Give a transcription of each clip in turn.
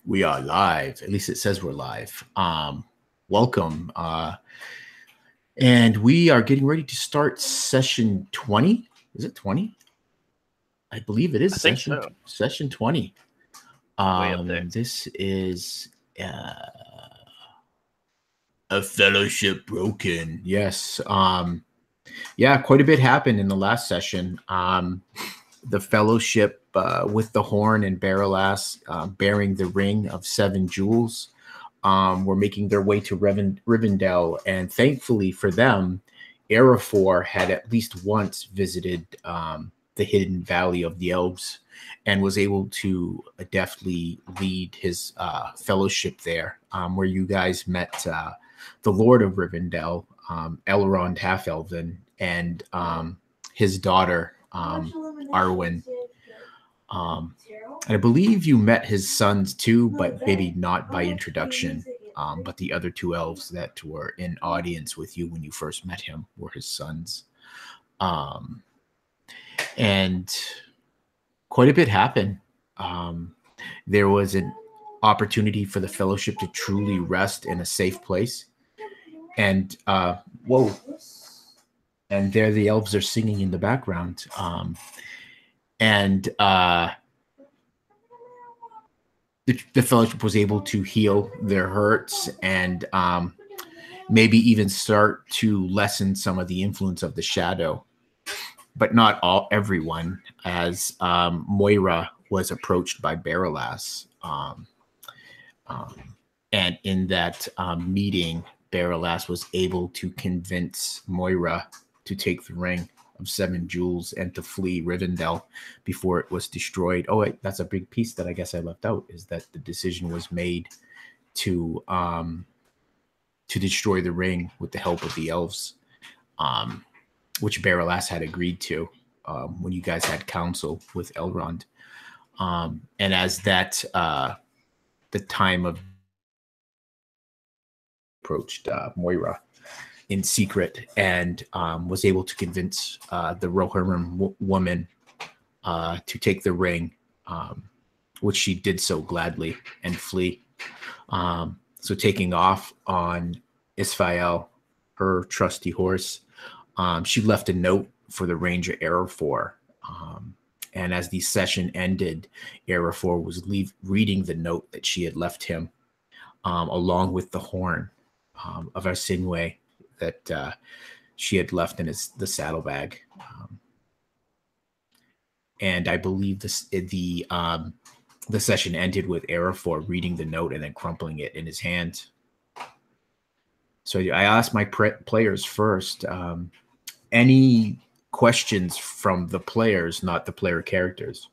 We are live. At least it says we're live. Welcome. And we are getting ready to start session 20. Is it 20? I believe it is session 20. Way up there. This is a fellowship broken. Yes. Yeah, quite a bit happened in the last session. The fellowship with the horn and Baralas bearing the ring of 7 jewels were making their way to Rivendell, and thankfully for them, Araphor had at least once visited the hidden valley of the elves and was able to deftly lead his fellowship there, where you guys met the Lord of Rivendell, Elrond Half-Elven, and his daughter, Arwen. And I believe you met his sons too, but maybe not by introduction. But the other 2 elves that were in audience with you when you first met him were his sons. And quite a bit happened. There was an opportunity for the fellowship to truly rest in a safe place. And whoa. And there the elves are singing in the background. The fellowship was able to heal their hurts and maybe even start to lessen some of the influence of the shadow. But not everyone, as Moira was approached by Baralas. And in that meeting, Baralas was able to convince Moira to take the ring of 7 jewels and to flee Rivendell before it was destroyed. Oh, wait, that's a big piece that I guess I left out, is that the decision was made to destroy the ring with the help of the elves, which Baralas had agreed to when you guys had counsel with Elrond. And as that the time of approached Moira in secret and was able to convince the Roharrim woman to take the ring, which she did so gladly and flee. So taking off on Isfael, her trusty horse, she left a note for the Ranger Araphor. And as the session ended, Araphor was reading the note that she had left him, along with the horn of Arsinwe that she had left in the saddlebag. And I believe the session ended with Araphor reading the note and then crumpling it in his hand. So I asked my players first, any questions from the players, not the player characters?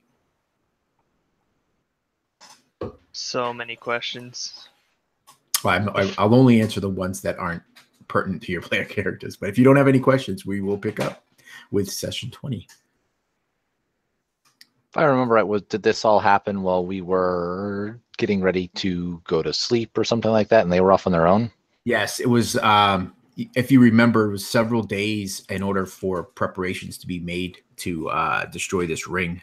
So many questions. Well, I'll only answer the ones that aren't pertinent to your player characters. But if you don't have any questions, we will pick up with session 20. If I remember right, did this all happen while we were getting ready to go to sleep or something like that, and they were off on their own? Yes, it was. If you remember, it was several days in order for preparations to be made to destroy this ring.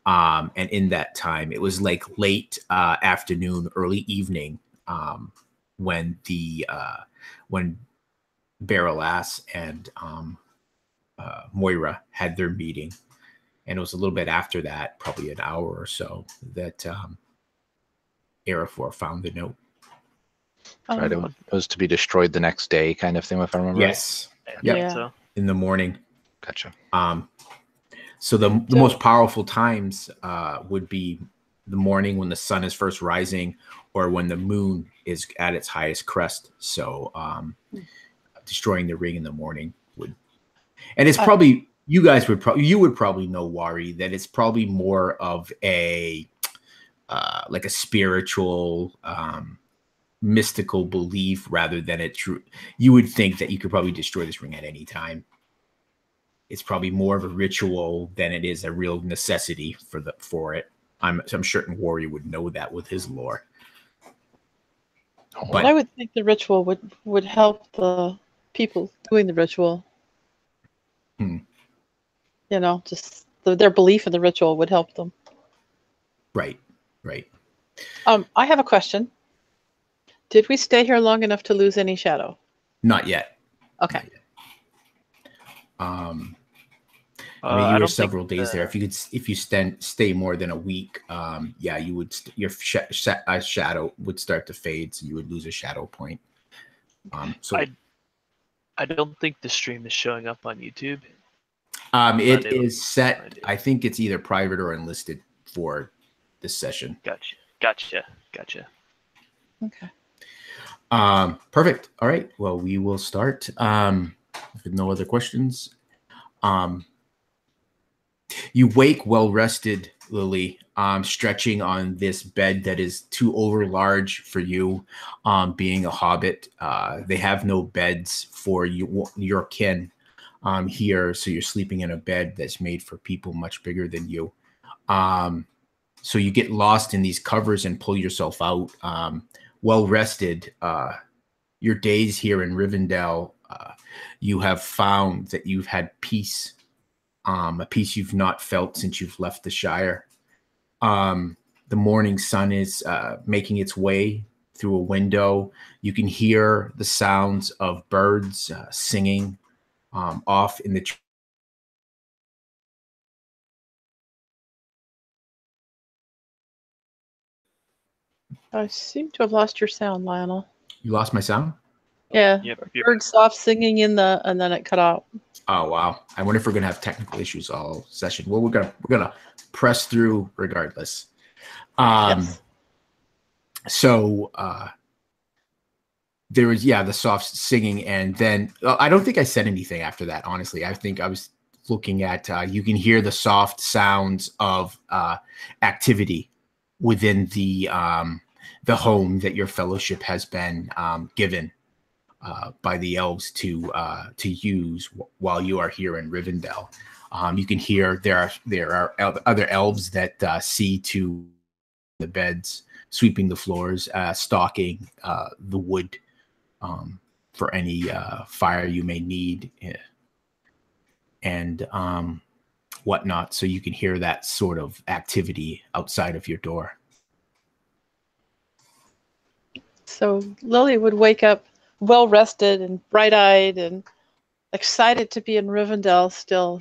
And in that time, it was like late afternoon, early evening, when Baralas and Moira had their meeting. And it was a little bit after that, probably an hour or so, that Araphor found the note. Right, it was to be destroyed the next day, kind of thing, if I remember. Yes. Yeah. So. In the morning. Gotcha. So the most powerful times would be the morning when the sun is first rising, or when the moon is at its highest crest. So destroying the ring in the morning would, and it's probably you would probably know, Wari, that it's probably more of a like a spiritual mystical belief rather than a true. You would think that you could probably destroy this ring at any time. It's probably more of a ritual than it is a real necessity for it. I'm certain Wari would know that with his lore. But I would think the ritual would help the people doing the ritual. You know, just their belief in the ritual would help them. Right. I have a question. Did we stay here long enough to lose any shadow? Not yet. Okay. Not yet. I mean, you I were don't several think days there. If you stay more than a week, yeah, you would your shadow would start to fade, so you would lose a shadow point. So I don't think the stream is showing up on YouTube. it is set. I think it's either private or enlisted for this session. Gotcha. Okay. Perfect. All right. Well, we will start. With no other questions. You wake well rested, Lily, stretching on this bed that is too over large for you, being a hobbit. They have no beds for your kin here, so you're sleeping in a bed that's made for people much bigger than you. So you get lost in these covers and pull yourself out. Well rested, your days here in Rivendell, you have found that you've had peace. A peace you've not felt since you've left the Shire. The morning sun is making its way through a window. You can hear the sounds of birds singing off in the I seem to have lost your sound, Lionel. You lost my sound? Yeah. Yep. Heard soft singing and then it cut out. Oh wow! I wonder if we're gonna have technical issues all session. Well, we're gonna press through regardless. Yes. So there was the soft singing, and then I don't think I said anything after that. Honestly, I think I was looking at. You can hear the soft sounds of activity within the home that your fellowship has been given by the elves to use while you are here in Rivendell. You can hear there are other elves that see to the beds, sweeping the floors, stalking the wood for any fire you may need, and whatnot. So you can hear that sort of activity outside of your door. So Lily would wake up well rested and bright eyed and excited to be in Rivendell still.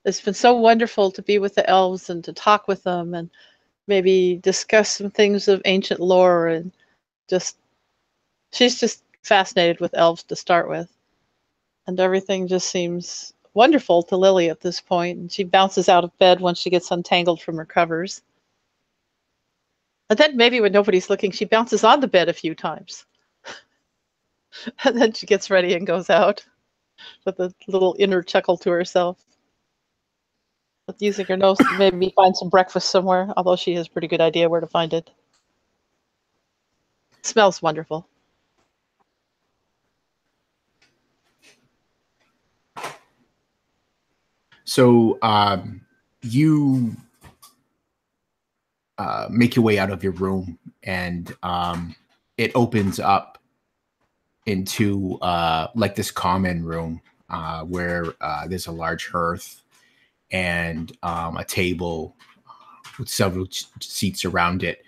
It's been so wonderful to be with the elves and to talk with them and maybe discuss some things of ancient lore, and she's just fascinated with elves to start with. And everything just seems wonderful to Lily at this point. And she bounces out of bed once she gets untangled from her covers. And then maybe when nobody's looking, she bounces on the bed a few times. And then she gets ready and goes out with a little inner chuckle to herself. With using her nose to maybe find some breakfast somewhere, although she has a pretty good idea where to find it. It smells wonderful. So you make your way out of your room, and it opens up into like this common room where there's a large hearth and a table with several seats around it.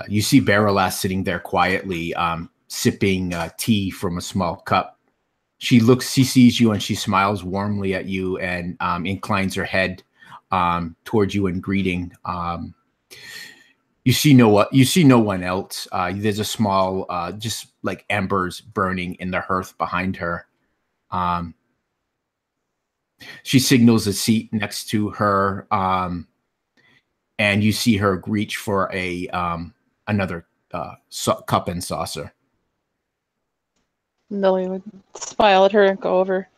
You see Barolas sitting there quietly, sipping tea from a small cup. She sees you, and she smiles warmly at you and inclines her head towards you in greeting. You see no one else. There's a small, just like embers burning in the hearth behind her. She signals a seat next to her, and you see her reach for another cup and saucer. Lily would smile at her and go over.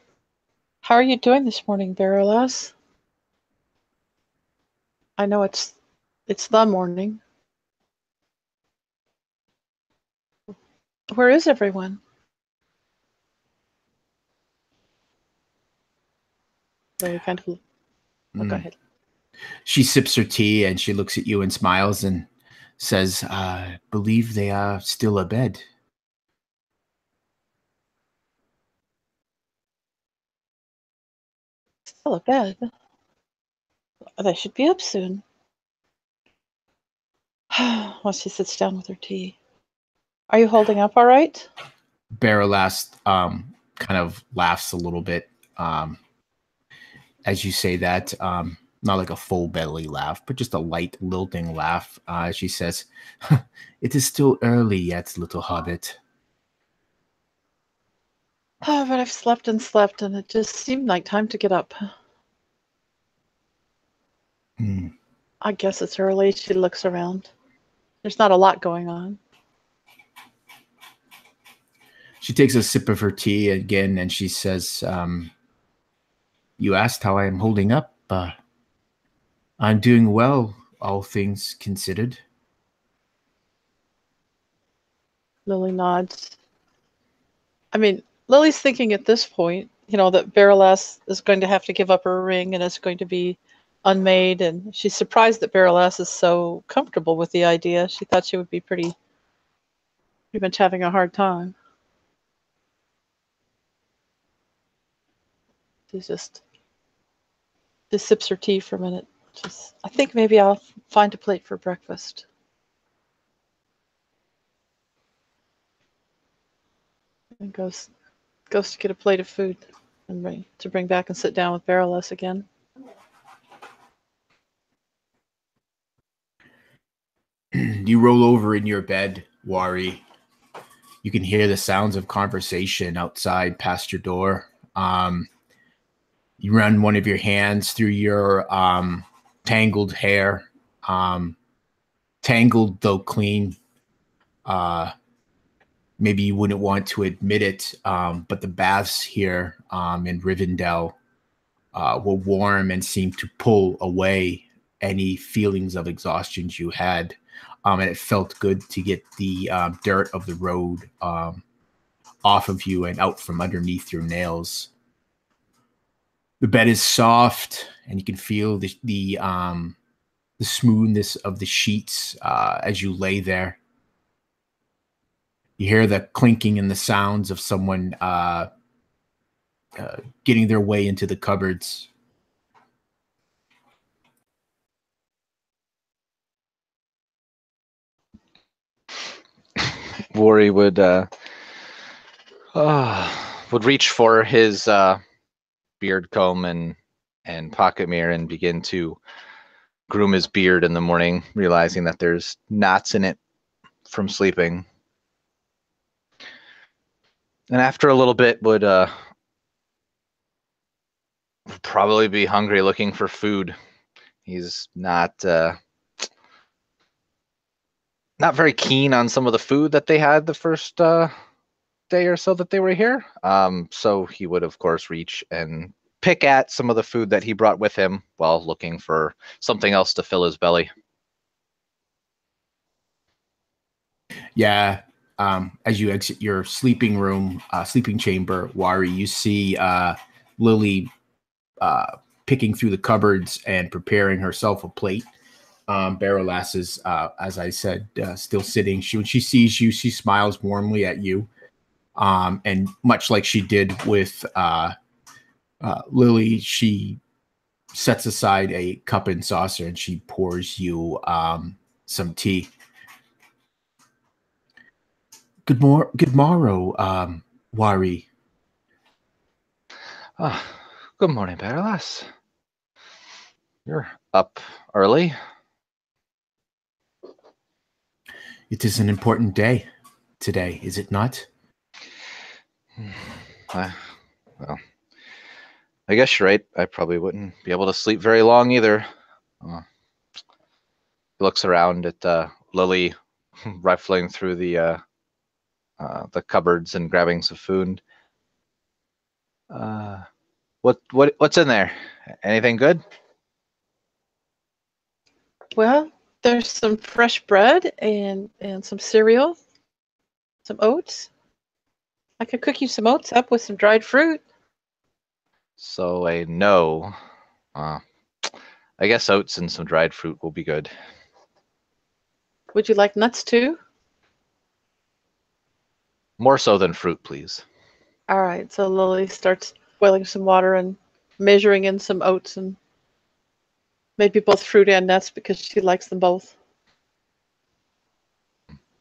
How are you doing this morning, Barolas? I know it's the morning. Where is everyone? Lily kind of. Go ahead. She sips her tea and she looks at you and smiles and says, believe they are still abed. Still abed? They should be up soon. While she sits down with her tea. Are you holding up all right? Baralast kind of laughs a little bit as you say that. Not like a full belly laugh, but just a light lilting laugh. She says, "It is still early yet, little hobbit." Oh, but I've slept, and it just seemed like time to get up. I guess it's early. She looks around. There's not a lot going on. She takes a sip of her tea again, and she says, "You asked how I am holding up. I'm doing well, all things considered." Lily nods. I mean, Lily's thinking at this point, that Baralass is going to have to give up her ring and it's going to be unmade, and she's surprised that Baralass is so comfortable with the idea. She thought she would be pretty much having a hard time. She just sips her tea for a minute. I think maybe I'll find a plate for breakfast. And goes to get a plate of food and bring back and sit down with Baralass again. You roll over in your bed, Wari. You can hear the sounds of conversation outside past your door. You run one of your hands through your tangled hair, tangled though clean. Maybe you wouldn't want to admit it, but the baths here in Rivendell were warm and seemed to pull away any feelings of exhaustion you had. And it felt good to get the dirt of the road off of you and out from underneath your nails. The bed is soft, and you can feel the smoothness of the sheets as you lay there. You hear the clinking and the sounds of someone getting their way into the cupboards. Wari would reach for his beard comb and pocket mirror and begin to groom his beard in the morning, realizing that there's knots in it from sleeping. And after a little bit would probably be hungry, looking for food. He's not very keen on some of the food that they had the first day or so that they were here. So he would, of course, reach and pick at some of the food that he brought with him while looking for something else to fill his belly. Yeah. As you exit your sleeping chamber, Wari, you see Lily picking through the cupboards and preparing herself a plate. Baralass is, as I said, still sitting. When she sees you, she smiles warmly at you. And much like she did with Lily, she sets aside a cup and saucer and she pours you some tea. Good morrow, Wari. Good morning, Baralass. You're up early. It is an important day today, is it not? Well, I guess you're right. I probably wouldn't be able to sleep very long either. He looks around at Lily, rifling through the cupboards and grabbing some food. What's in there? Anything good? Well, there's some fresh bread and some cereal, some oats. I could cook you some oats up with some dried fruit. So I know. I guess oats and some dried fruit will be good. Would you like nuts too? More so than fruit, please. All right, so Lily starts boiling some water and measuring in some oats and maybe both fruit and nuts because she likes them both.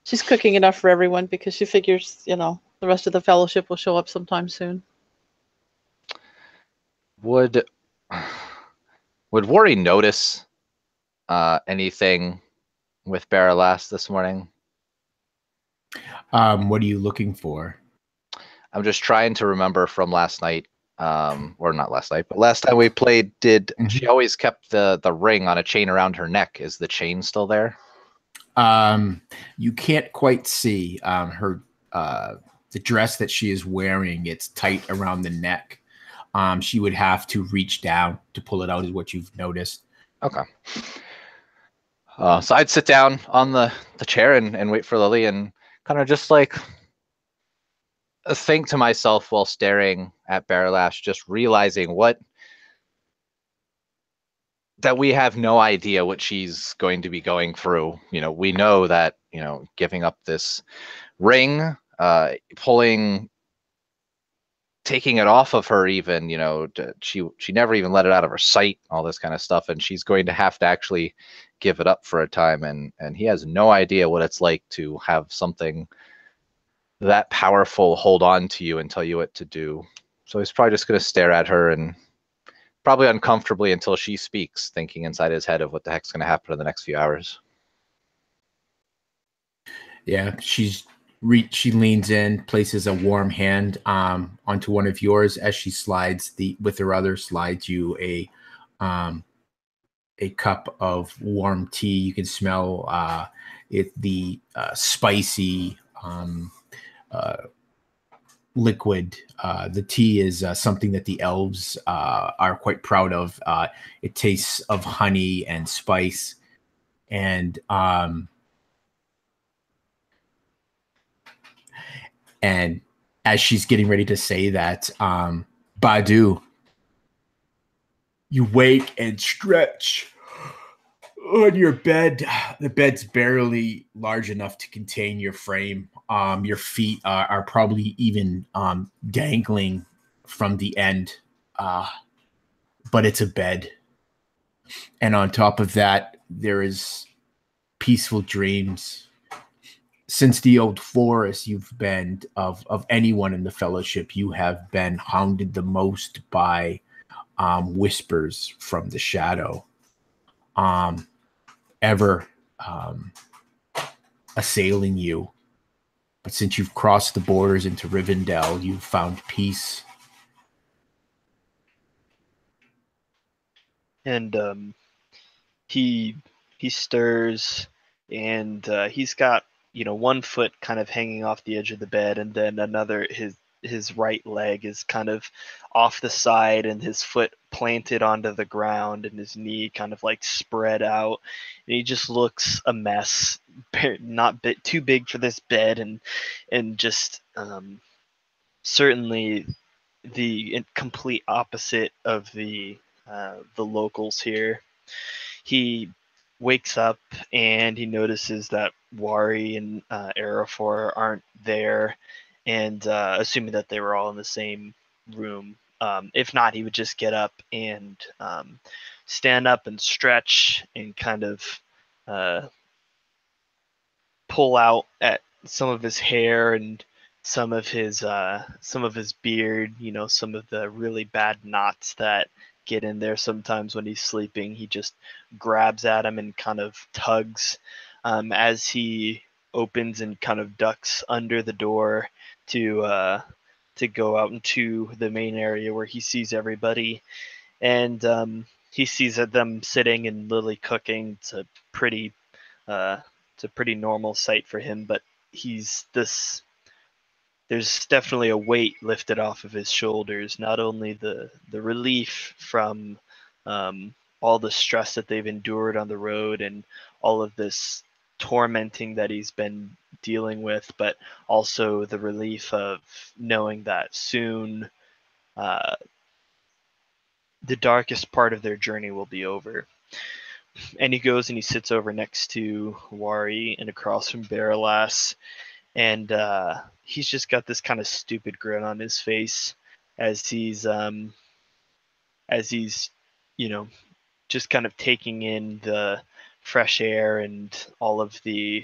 She's cooking enough for everyone because she figures, the rest of the fellowship will show up sometime soon. Would Worry notice anything with Baralas this morning? What are you looking for? I'm just trying to remember from last night, or not last night, but last time we played, she always kept the ring on a chain around her neck? Is the chain still there? You can't quite see her the dress that she is wearing. It's tight around the neck. She would have to reach down to pull it out, is what you've noticed. Okay. So I'd sit down on the chair and wait for Lily and kind of just like think to myself while staring at Baralash, just realizing that we have no idea what she's going to be going through. We know that, giving up this ring, taking it off of her even, she never even let it out of her sight, all this kind of stuff. And she's going to have to actually give it up for a time. And he has no idea what it's like to have something that powerful hold on to you and tell you what to do. So he's probably just going to stare at her and probably uncomfortably until she speaks, thinking inside his head of what the heck's going to happen in the next few hours. Yeah, she leans in, places a warm hand onto one of yours as she slides with her other slides you a cup of warm tea. You can smell the spicy liquid. The tea is something that the elves are quite proud of. It tastes of honey and spice, and as she's getting ready to say that, Badu, you wake and stretch on your bed. The bed's barely large enough to contain your frame. Your feet are probably even dangling from the end, but it's a bed. And on top of that, there is peaceful dreams. Since the old forest, you've been of anyone in the fellowship, you have been hounded the most by whispers from the shadow, ever assailing you. But since you've crossed the borders into Rivendell, you've found peace. And he stirs, and he's got one foot kind of hanging off the edge of the bed, and then another, his right leg is kind of off the side, and his foot planted onto the ground, and his knee kind of like spread out, and he just looks a mess, not too big for this bed, and just certainly the complete opposite of the locals here. He wakes up and he notices that Wari and Araphor aren't there, and assuming that they were all in the same room. If not, he would just get up and stand up and stretch and kind of pull out at some of his hair and some of his beard, some of the really bad knots that get in there sometimes when he's sleeping. He just grabs at him and kind of tugs as he opens and kind of ducks under the door to go out into the main area where he sees everybody, and he sees them sitting and Lily cooking. It's a pretty normal sight for him, but there's definitely a weight lifted off of his shoulders. Not only the relief from all the stress that they've endured on the road and all of this tormenting that he's been dealing with, but also the relief of knowing that soon the darkest part of their journey will be over. And he goes and he sits over next to Wari and across from Baralas, and he's just got this kind of stupid grin on his face as he's just kind of taking in the fresh air and all of the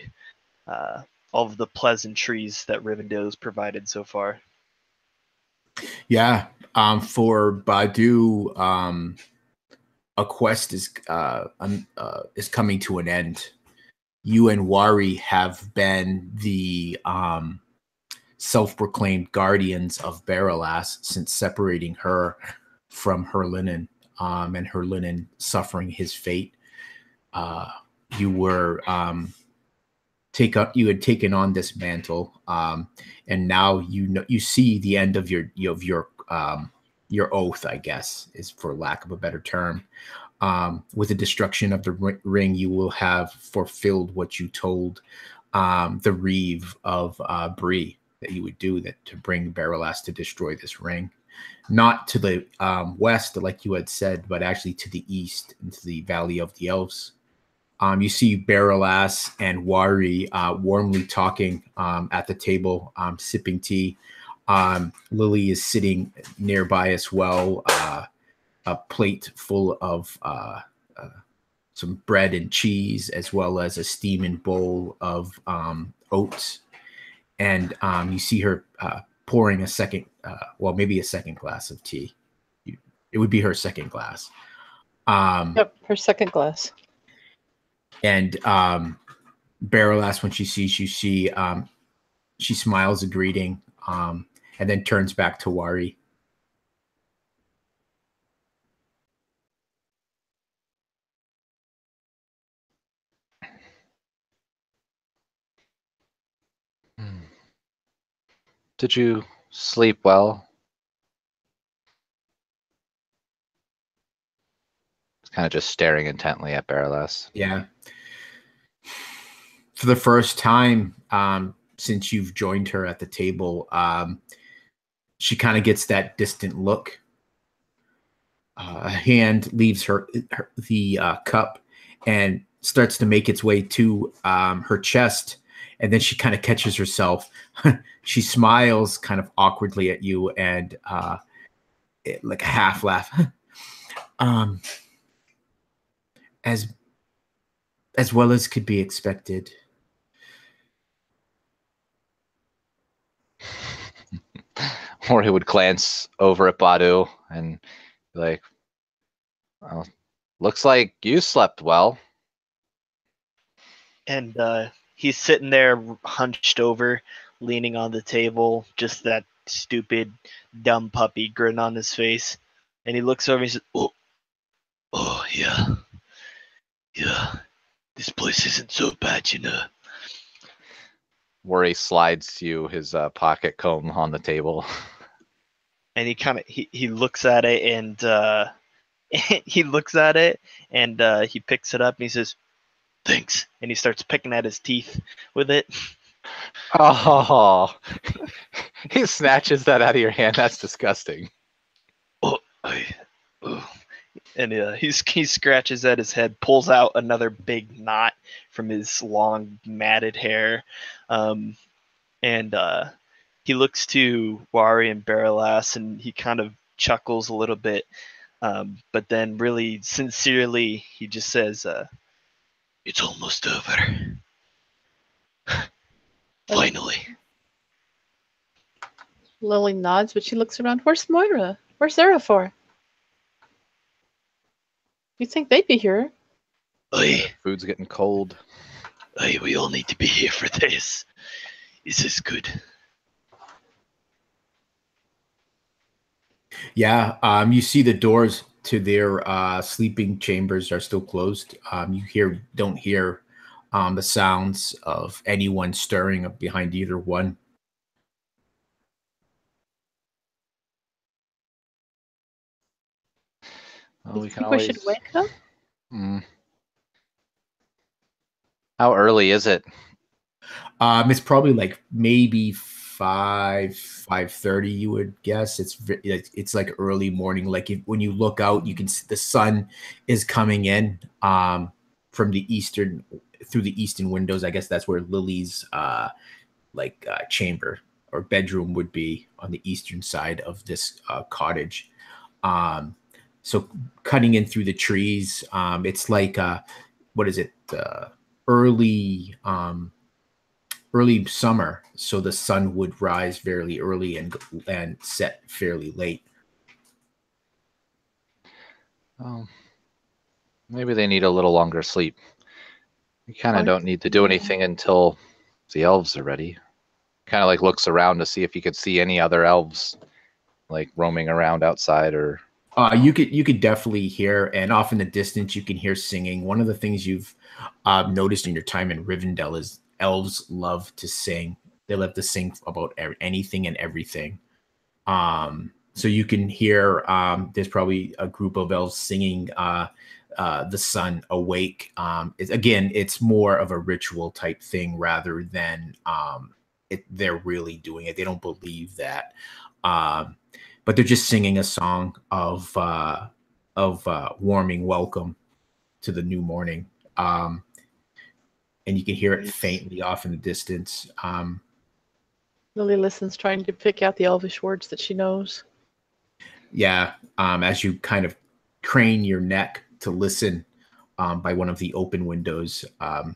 all of the pleasantries that Rivendell has provided so far. Yeah. For Badu, a quest is coming to an end. You and Wari have been the self-proclaimed guardians of Baralas since separating her from Herlinen, and Herlinen suffering his fate. You were you had taken on this mantle, and now you see the end of your oath, I guess, is for lack of a better term. With the destruction of the ring, you will have fulfilled what you told the Reeve of Bree that you would do, that to bring Baralas to destroy this ring, not to the west like you had said, but actually to the east, into the Valley of the Elves. You see Baralas and Wari warmly talking at the table, sipping tea. Lily is sitting nearby as well, a plate full of some bread and cheese, as well as a steaming bowl of oats. And you see her pouring a second, maybe a second glass of tea. It would be her second glass. Yep, her second glass. And Baralas, when she sees you, she smiles a greeting, and then turns back to Wari. Did you sleep well? It's kind of just staring intently at Baralas. Yeah. For the first time since you've joined her at the table, she kind of gets that distant look. A hand leaves the cup and starts to make its way to her chest, and then she kind of catches herself. She smiles kind of awkwardly at you, and like a half laugh. As well as could be expected. Or he would glance over at Badu and be like, well, looks like you slept well. And he's sitting there hunched over, leaning on the table, just that stupid, dumb puppy grin on his face. And he looks over and he says, oh yeah. Yeah. This place isn't so bad, you know. Worry slides you his pocket comb on the table. And he kind of he looks at it, and he picks it up and he says, thanks. And he starts picking at his teeth with it. Oh, he snatches that out of your hand. That's disgusting. And he scratches at his head, pulls out another big knot from his long matted hair, and he looks to Wari and Baralas, and he kind of chuckles a little bit, but then really sincerely he just says, it's almost over. Finally. Lily nods, but she looks around. Where's Moira? Where's Araphor? You think they'd be here? Food's getting cold. We all need to be here for this. Is this good? Yeah, you see the doors to their sleeping chambers are still closed. You don't hear the sounds of anyone stirring up behind either one. Well, You think we should wake them? How early is it? It's probably like maybe 5:30. You would guess it's like early morning. Like when you look out, you can see the sun is coming in from the eastern through the eastern windows. I guess that's where Lily's chamber or bedroom would be, on the eastern side of this cottage. So cutting in through the trees, it's like what is it? Early early summer, so the sun would rise fairly early and set fairly late. Oh, maybe they need a little longer sleep. We kind of don't need to do anything until the elves are ready. Kind of like looks around to see if he could see any other elves like roaming around outside or. You could definitely hear, and off in the distance you can hear singing. One of the things you've noticed in your time in Rivendell is elves love to sing. They love to sing about anything and everything. So you can hear there's probably a group of elves singing the sun awake. It's more of a ritual type thing rather than they're really doing it. They don't believe that. But they're just singing a song of warming welcome to the new morning. And you can hear it faintly off in the distance. Lily listens, trying to pick out the elvish words that she knows. Yeah, as you kind of crane your neck to listen by one of the open windows. And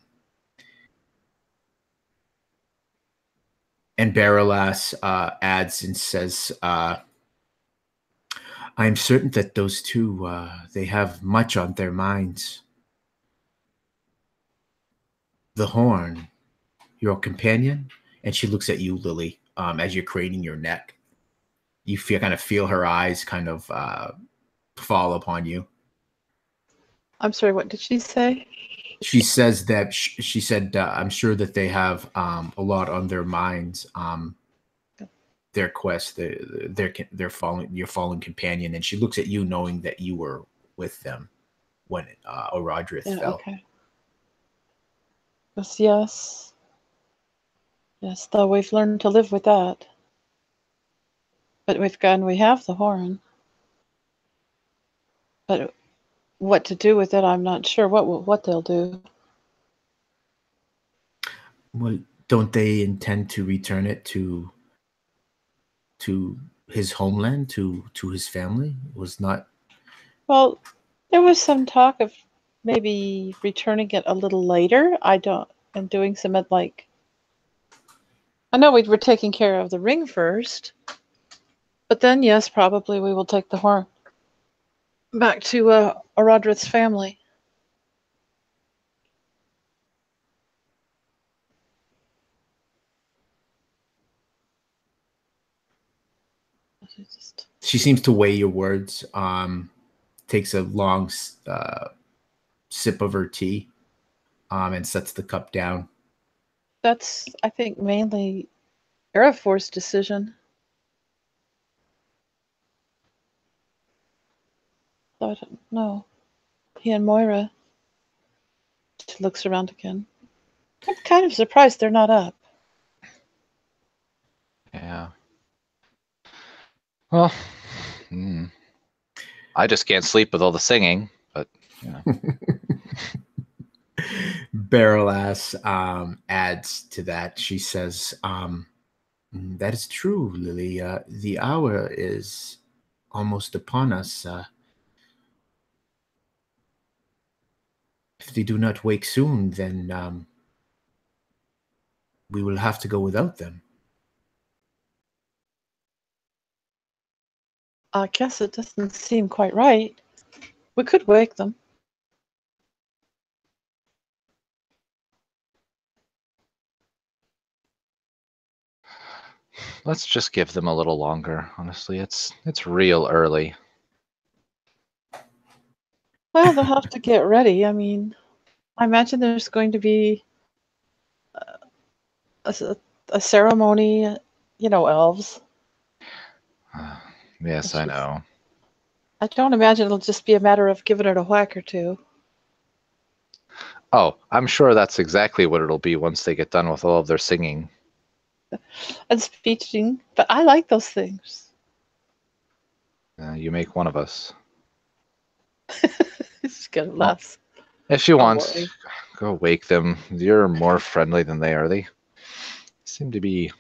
Baralas adds and says, I am certain that those two, they have much on their minds. The horn, your companion, and she looks at you, Lily, as you're craning your neck. You kind of feel her eyes kind of fall upon you. I'm sorry, what did she say? She says that she said, I'm sure that they have a lot on their minds. Their quest, their your fallen companion, and she looks at you, knowing that you were with them when Orodrith fell. Okay. Yes. Though we've learned to live with that. But we have the horn. But what to do with it, I'm not sure what they'll do. Well, don't they intend to return it to his homeland, to his family? Was not. Well, there was some talk of maybe returning it a little later. And doing some I know we were taking care of the ring first, but then yes, probably we will take the horn back to Orodrith's family. She seems to weigh your words. Takes a long sip of her tea, and sets the cup down. That's, I think, mainly Araphor's decision. So I don't know. He and Moira. She looks around again. I'm kind of surprised they're not up. Yeah. Well, I just can't sleep with all the singing, but yeah. Baralas adds to that. She says, that is true, Lily. The hour is almost upon us. If they do not wake soon, then we will have to go without them. I guess it doesn't seem quite right. We could wake them. Let's just give them a little longer. Honestly, it's real early. Well, they'll have to get ready. I mean, I imagine there's going to be a ceremony, elves. Yes, I know. I don't imagine it'll just be a matter of giving it a whack or two. Oh, I'm sure that's exactly what it'll be once they get done with all of their singing. And speeching, but I like those things. You make one of us. It's gonna laugh. If you want, go wake them. You're more friendly than they are. They seem to be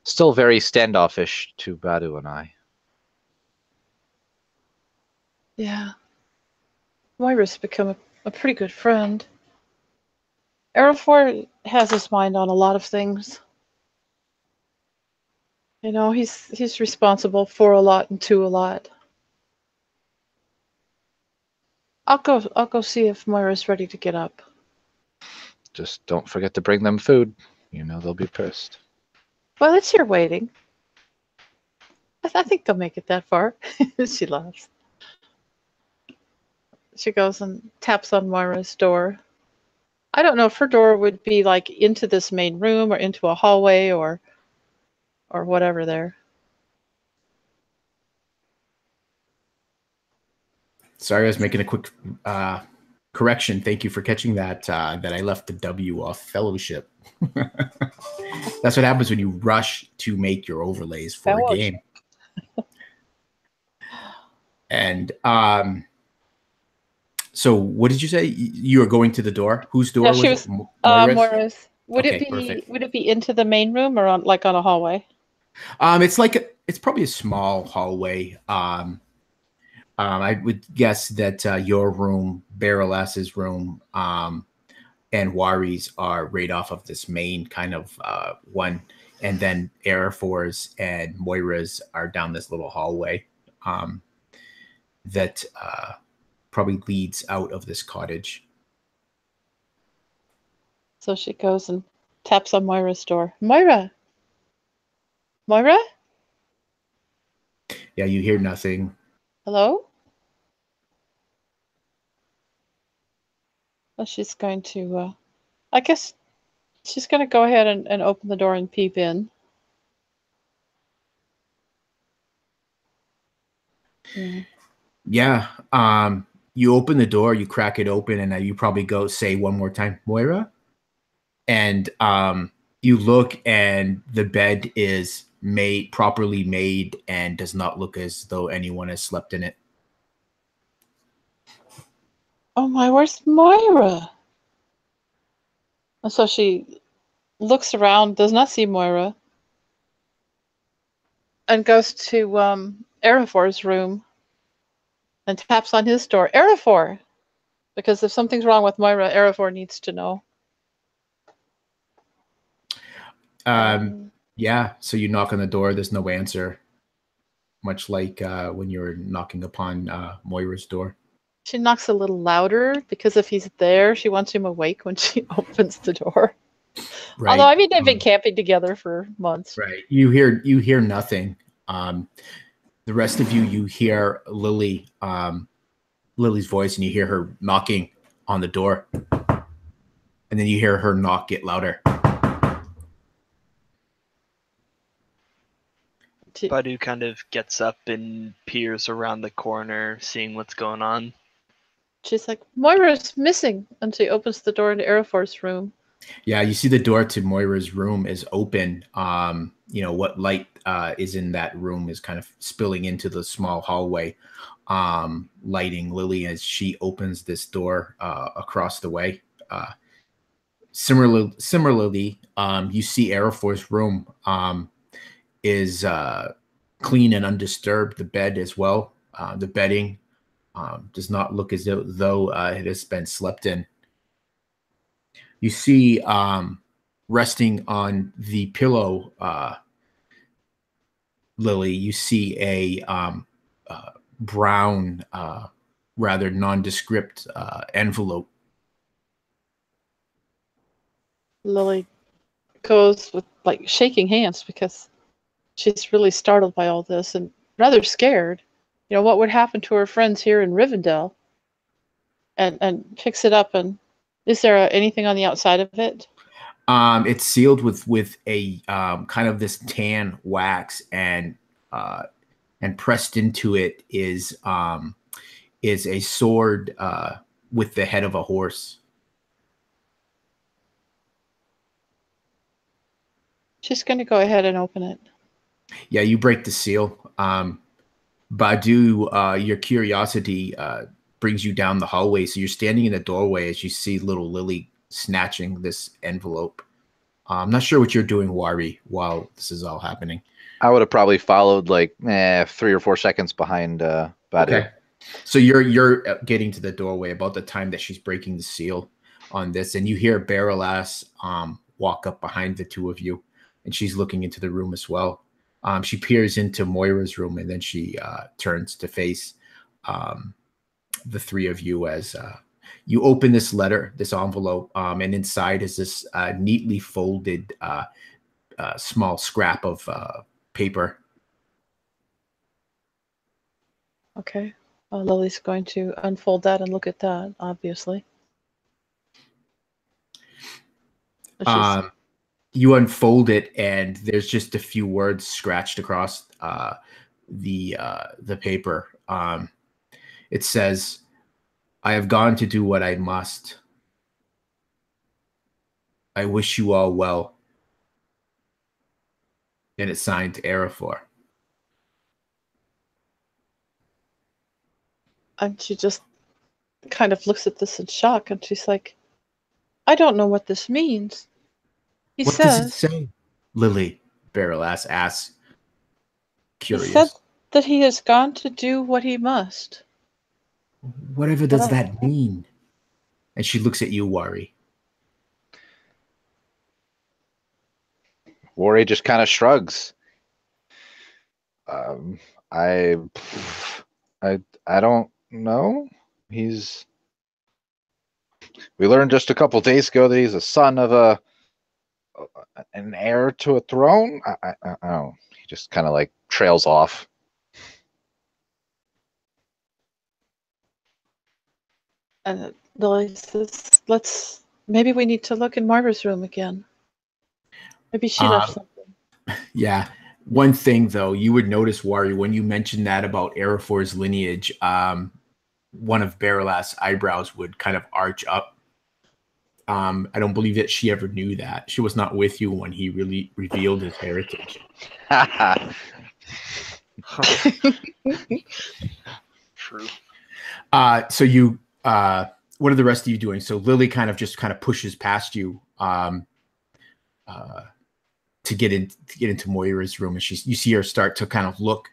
still very standoffish to Badu and I. Yeah. Moira's become a pretty good friend. Araphor has his mind on a lot of things. You know, he's responsible for a lot and to a lot. I'll go see if Moira's ready to get up. Just don't forget to bring them food. You know they'll be pissed. Well, it's here waiting. I think they'll make it that far. She laughs. She goes and taps on Moira's door. I don't know if her door would be like into this main room or into a hallway or whatever there. Sorry, I was making a quick correction. Thank you for catching that. That I left the W off fellowship. That's what happens when you rush to make your overlays for a game. And so what did you say? You were going to the door? Whose door was it? Moira's. Would Perfect. Would it be into the main room or on a hallway? It's probably a small hallway. I would guess that your room, Barreless's room, and Wari's are right off of this main kind of one, and then Araphor's and Moira's are down this little hallway that probably leads out of this cottage. So she goes and taps on Moira's door. Moira? Moira? Yeah, you hear nothing. Hello? Well, she's going to, I guess she's going to go ahead and open the door and peep in. Yeah. You open the door, you crack it open, and you probably go say one more time, Moira. And you look, and the bed is properly made, and does not look as though anyone has slept in it. Oh my, where's Moira? And so she looks around, does not see Moira, and goes to Araphor's room and taps on his door. Araphor! Because if something's wrong with Moira, Araphor needs to know. Yeah, so you knock on the door, there's no answer. Much like when you're knocking upon Moira's door. She knocks a little louder because if he's there, she wants him awake when she opens the door. Right. Although, I mean, they've been camping together for months. Right. You hear nothing. The rest of you hear Lily's voice, and you hear her knocking on the door. And then you hear her knock get louder. Badu kind of gets up and peers around the corner, seeing what's going on. She's like, Moira's missing. And she opens the door into Araphor's room. Yeah, you see the door to Moira's room is open. What light is in that room is kind of spilling into the small hallway, lighting Lily as she opens this door across the way. Similarly, you see Araphor's room is clean and undisturbed. The bed as well. The bedding does not look as though it has been slept in. You see resting on the pillow, Lily, you see a brown, rather nondescript envelope. Lily goes with shaking hands because she's really startled by all this and rather scared. You know, what would happen to her friends here in Rivendell? And picks it up. And is there anything on the outside of it? It's sealed with a kind of this tan wax, and pressed into it is a sword with the head of a horse. She's going to go ahead and open it. Yeah, you break the seal. Badu, your curiosity brings you down the hallway. So you're standing in the doorway as you see little Lily snatching this envelope. I'm not sure what you're doing, Wari, while this is all happening. I would have probably followed 3 or 4 seconds behind Badu. Okay. So you're getting to the doorway about the time that she's breaking the seal. on this, and you hear Barrelass walk up behind the two of you, and she's looking into the room as well. She peers into Moira's room, and then she turns to face the three of you as you open this letter, this envelope, and inside is this neatly folded small scrap of paper. Okay. Lily's going to unfold that and look at that, obviously. You unfold it, and there's just a few words scratched across the paper. It says, "I have gone to do what I must. I wish you all well." And it's signed Araphor. And she just kind of looks at this in shock, and she's like, "I don't know what this means." What does it say? Lily, Barrelass asks, curious. He said that he has gone to do what he must. Whatever does that mean? And she looks at you, Worry. Worry just kind of shrugs. I don't know. We learned just a couple days ago that he's a son of an heir to a throne. I don't. He just kind of like trails off. And Lily says, maybe we need to look in Moira's room again. Maybe she left something. Yeah. One thing, though, you would notice, Worry, when you mentioned that about Araphor's lineage, one of Barrelass' eyebrows would kind of arch up. I don't believe that she ever knew that. She was not with you when he really revealed his heritage. True. So you, what are the rest of you doing? So Lily kind of pushes past you to get into Moira's room, and you see her start to kind of look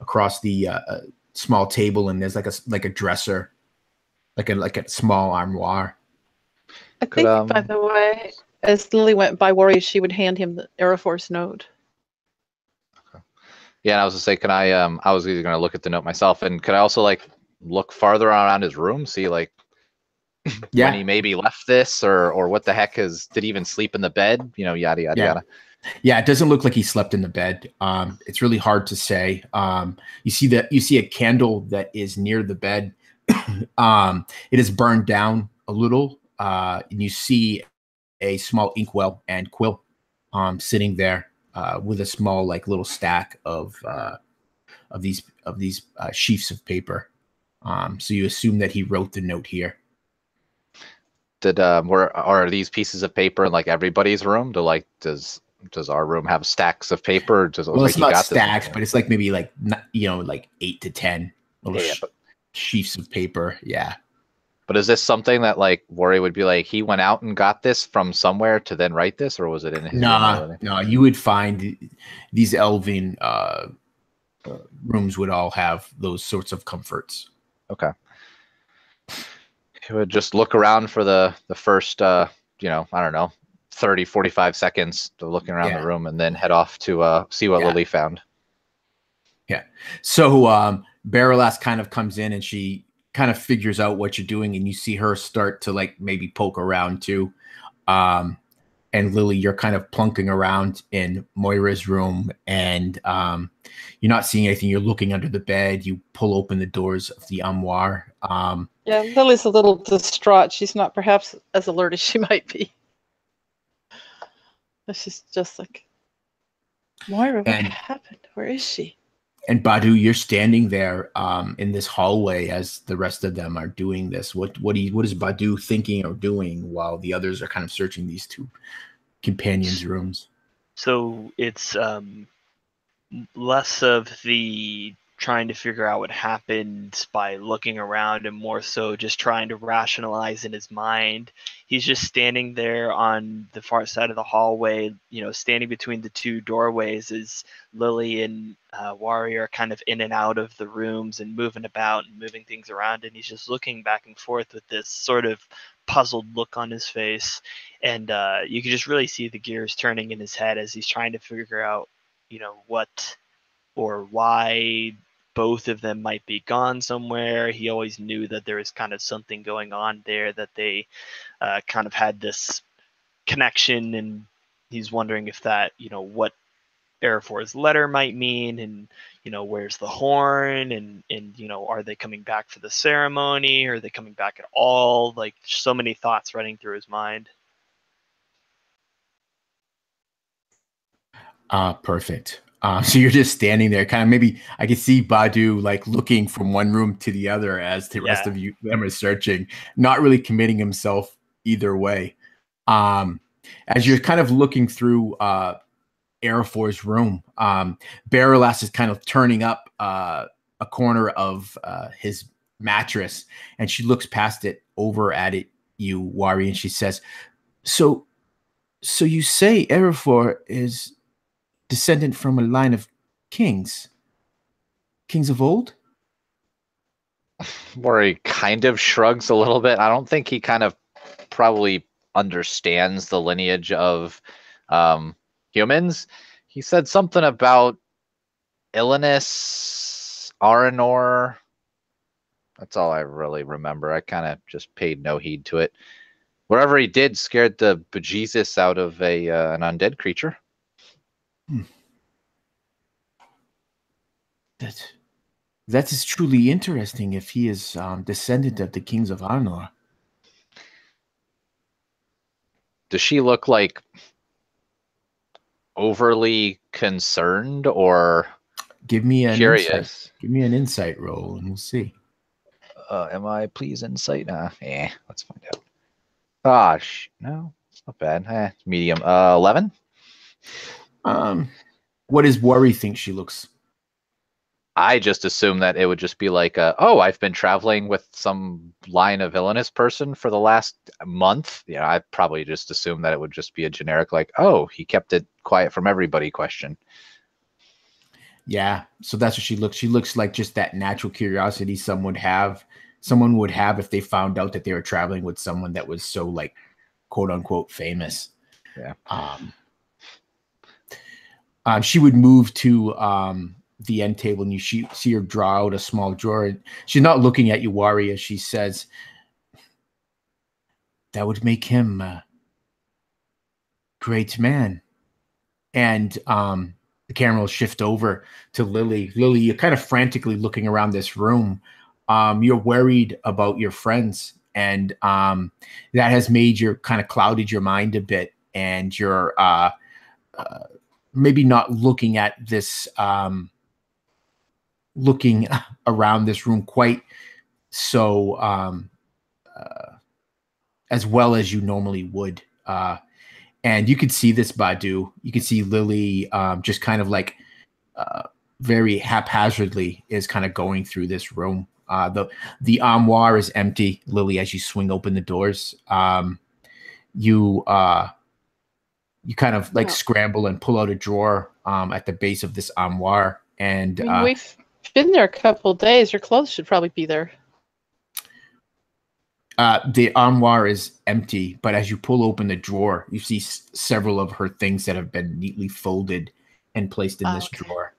across the small table, and there's like a dresser, like a small armoire. I think, by the way, as Lily went by Worry, she would hand him the Araphor's note. Okay. Yeah, and I was to say, can I was either going to look at the note myself, and could I also like look farther around his room, see like when he maybe left this, or what the heck did he even sleep in the bed? You know, yada yada yada. Yeah, it doesn't look like he slept in the bed. It's really hard to say. You see a candle that is near the bed. It is burned down a little, and you see a small inkwell and quill sitting there with a small like little stack of these sheafs of paper. So you assume that he wrote the note here. Are these pieces of paper in like everybody's room? Does our room have stacks of paper? Well, it's not stacks, but it's like maybe like 8 to 10 little sheafs of paper. Yeah. But is this something that like Worry would be like, he went out and got this from somewhere to then write this, or was it in his room? No, you would find these elven rooms would all have those sorts of comforts. Okay. He would just look around for the first, I don't know, 30, 45 seconds to looking around the room, and then head off to see what Lily found. Yeah. So Barrelass kind of comes in, and she kind of figures out what you're doing, and you see her start to like maybe poke around too. And Lily, you're kind of plunking around in Moira's room, and you're not seeing anything. You're looking under the bed. You pull open the doors of the armoire. Yeah, Lily's a little distraught. She's not perhaps as alert as she might be. She's just like, Moira, what happened? Where is she? And Badu, you're standing there in this hallway as the rest of them are doing this. What is Badu thinking or doing while the others are kind of searching these two companions' rooms? So it's less of the trying to figure out what happened by looking around, and more so just trying to rationalize in his mind. He's just standing there on the far side of the hallway, standing between the two doorways as Lily and Warrior are kind of in and out of the rooms and moving about and moving things around, and he's just looking back and forth with this sort of puzzled look on his face. And you can just really see the gears turning in his head as he's trying to figure out, what or why both of them might be gone somewhere. He always knew that there was kind of something going on there, that they kind of had this connection, and he's wondering if that, what Araphor's letter might mean, and where's the horn, and are they coming back for the ceremony, or are they coming back at all? Like, so many thoughts running through his mind. Perfect. So you're just standing there, kind of, maybe I can see Badu like looking from one room to the other as the rest of them are searching, not really committing himself either way. As you're kind of looking through Araphor's room, Baralas is kind of turning up a corner of his mattress, and she looks past it over at you, Wari, and she says, So you say Araphor is descendant from a line of kings of old? Wari kind of shrugs a little bit. I don't think he kind of probably understands the lineage of humans. He said something about Ilinus, Aranor. That's all I really remember. I kind of just paid no heed to it. Whatever he did scared the bejesus out of an undead creature. That is truly interesting if he is descendant of the kings of Arnor. Does she look like overly concerned or give me an curious? Insight. Give me an insight roll and we'll see. Am I please insight? Let's find out. No, it's not bad. Medium. 11. What does Worry think she looks? I just assume that it would just be like, I've been traveling with some line of villainous person for the last month. I probably just assume that it would just be a generic, like, he kept it quiet from everybody question. Yeah, so that's what she looks. She looks like just that natural curiosity someone would have if they found out that they were traveling with someone that was so, like, quote unquote famous. Yeah. She would move to the end table, and you see her draw out a small drawer. And she's not looking at you, Wari, as she says, "That would make him a great man." And the camera will shift over to Lily. Lily, you're kind of frantically looking around this room. You're worried about your friends, and that has made you kind of clouded your mind a bit, and you're maybe not looking at this, looking around this room quite so as well as you normally would. And you could see this, Badu. You could see Lily just kind of like very haphazardly is kind of going through this room. The armoire is empty, Lily, as you swing open the doors. You kind of like scramble and pull out a drawer at the base of this armoire. And we've been there a couple of days. Your clothes should probably be there. The armoire is empty, but as you pull open the drawer, you see several of her things that have been neatly folded and placed in this drawer.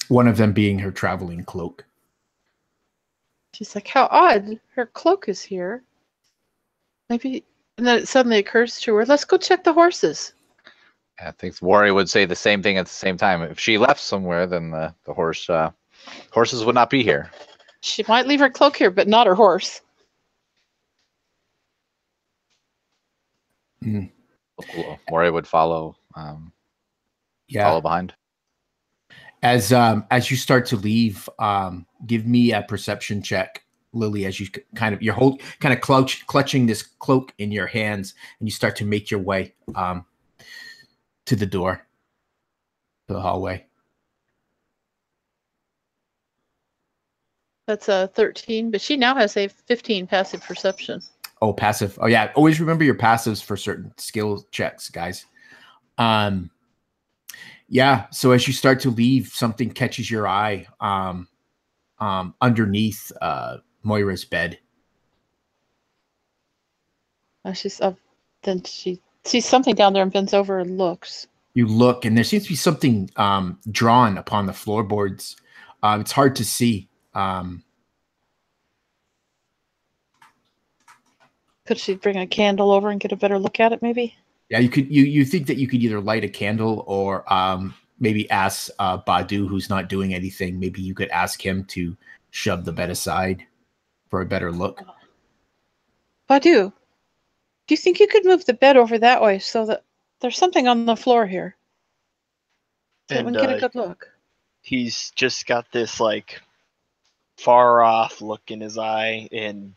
One of them being her traveling cloak. She's like, how odd. Her cloak is here. Maybe, and then it suddenly occurs to her, let's go check the horses. I think Wari would say the same thing at the same time. If she left somewhere, then the horses would not be here. She might leave her cloak here, but not her horse. Wari would follow. Follow behind. As you start to leave, give me a perception check, Lily. As you you're clutching this cloak in your hands, and you start to make your way. to the door, to the hallway. That's a 13, but she now has a 15 passive perception. Oh, passive. Oh, yeah. Always remember your passives for certain skill checks, guys. Yeah. So as you start to leave, something catches your eye underneath Moira's bed. She's up. Then she sees something down there and bends over and looks. You look, and there seems to be something drawn upon the floorboards. It's hard to see. Could she bring a candle over and get a better look at it, maybe? Yeah, you could. You think that you could either light a candle or maybe ask Badu, who's not doing anything. Maybe you could ask him to shove the bed aside for a better look. Badu, do you think you could move the bed over that way so that there's something on the floor here? So that we can get a good look. He's just got this like far off look in his eye, and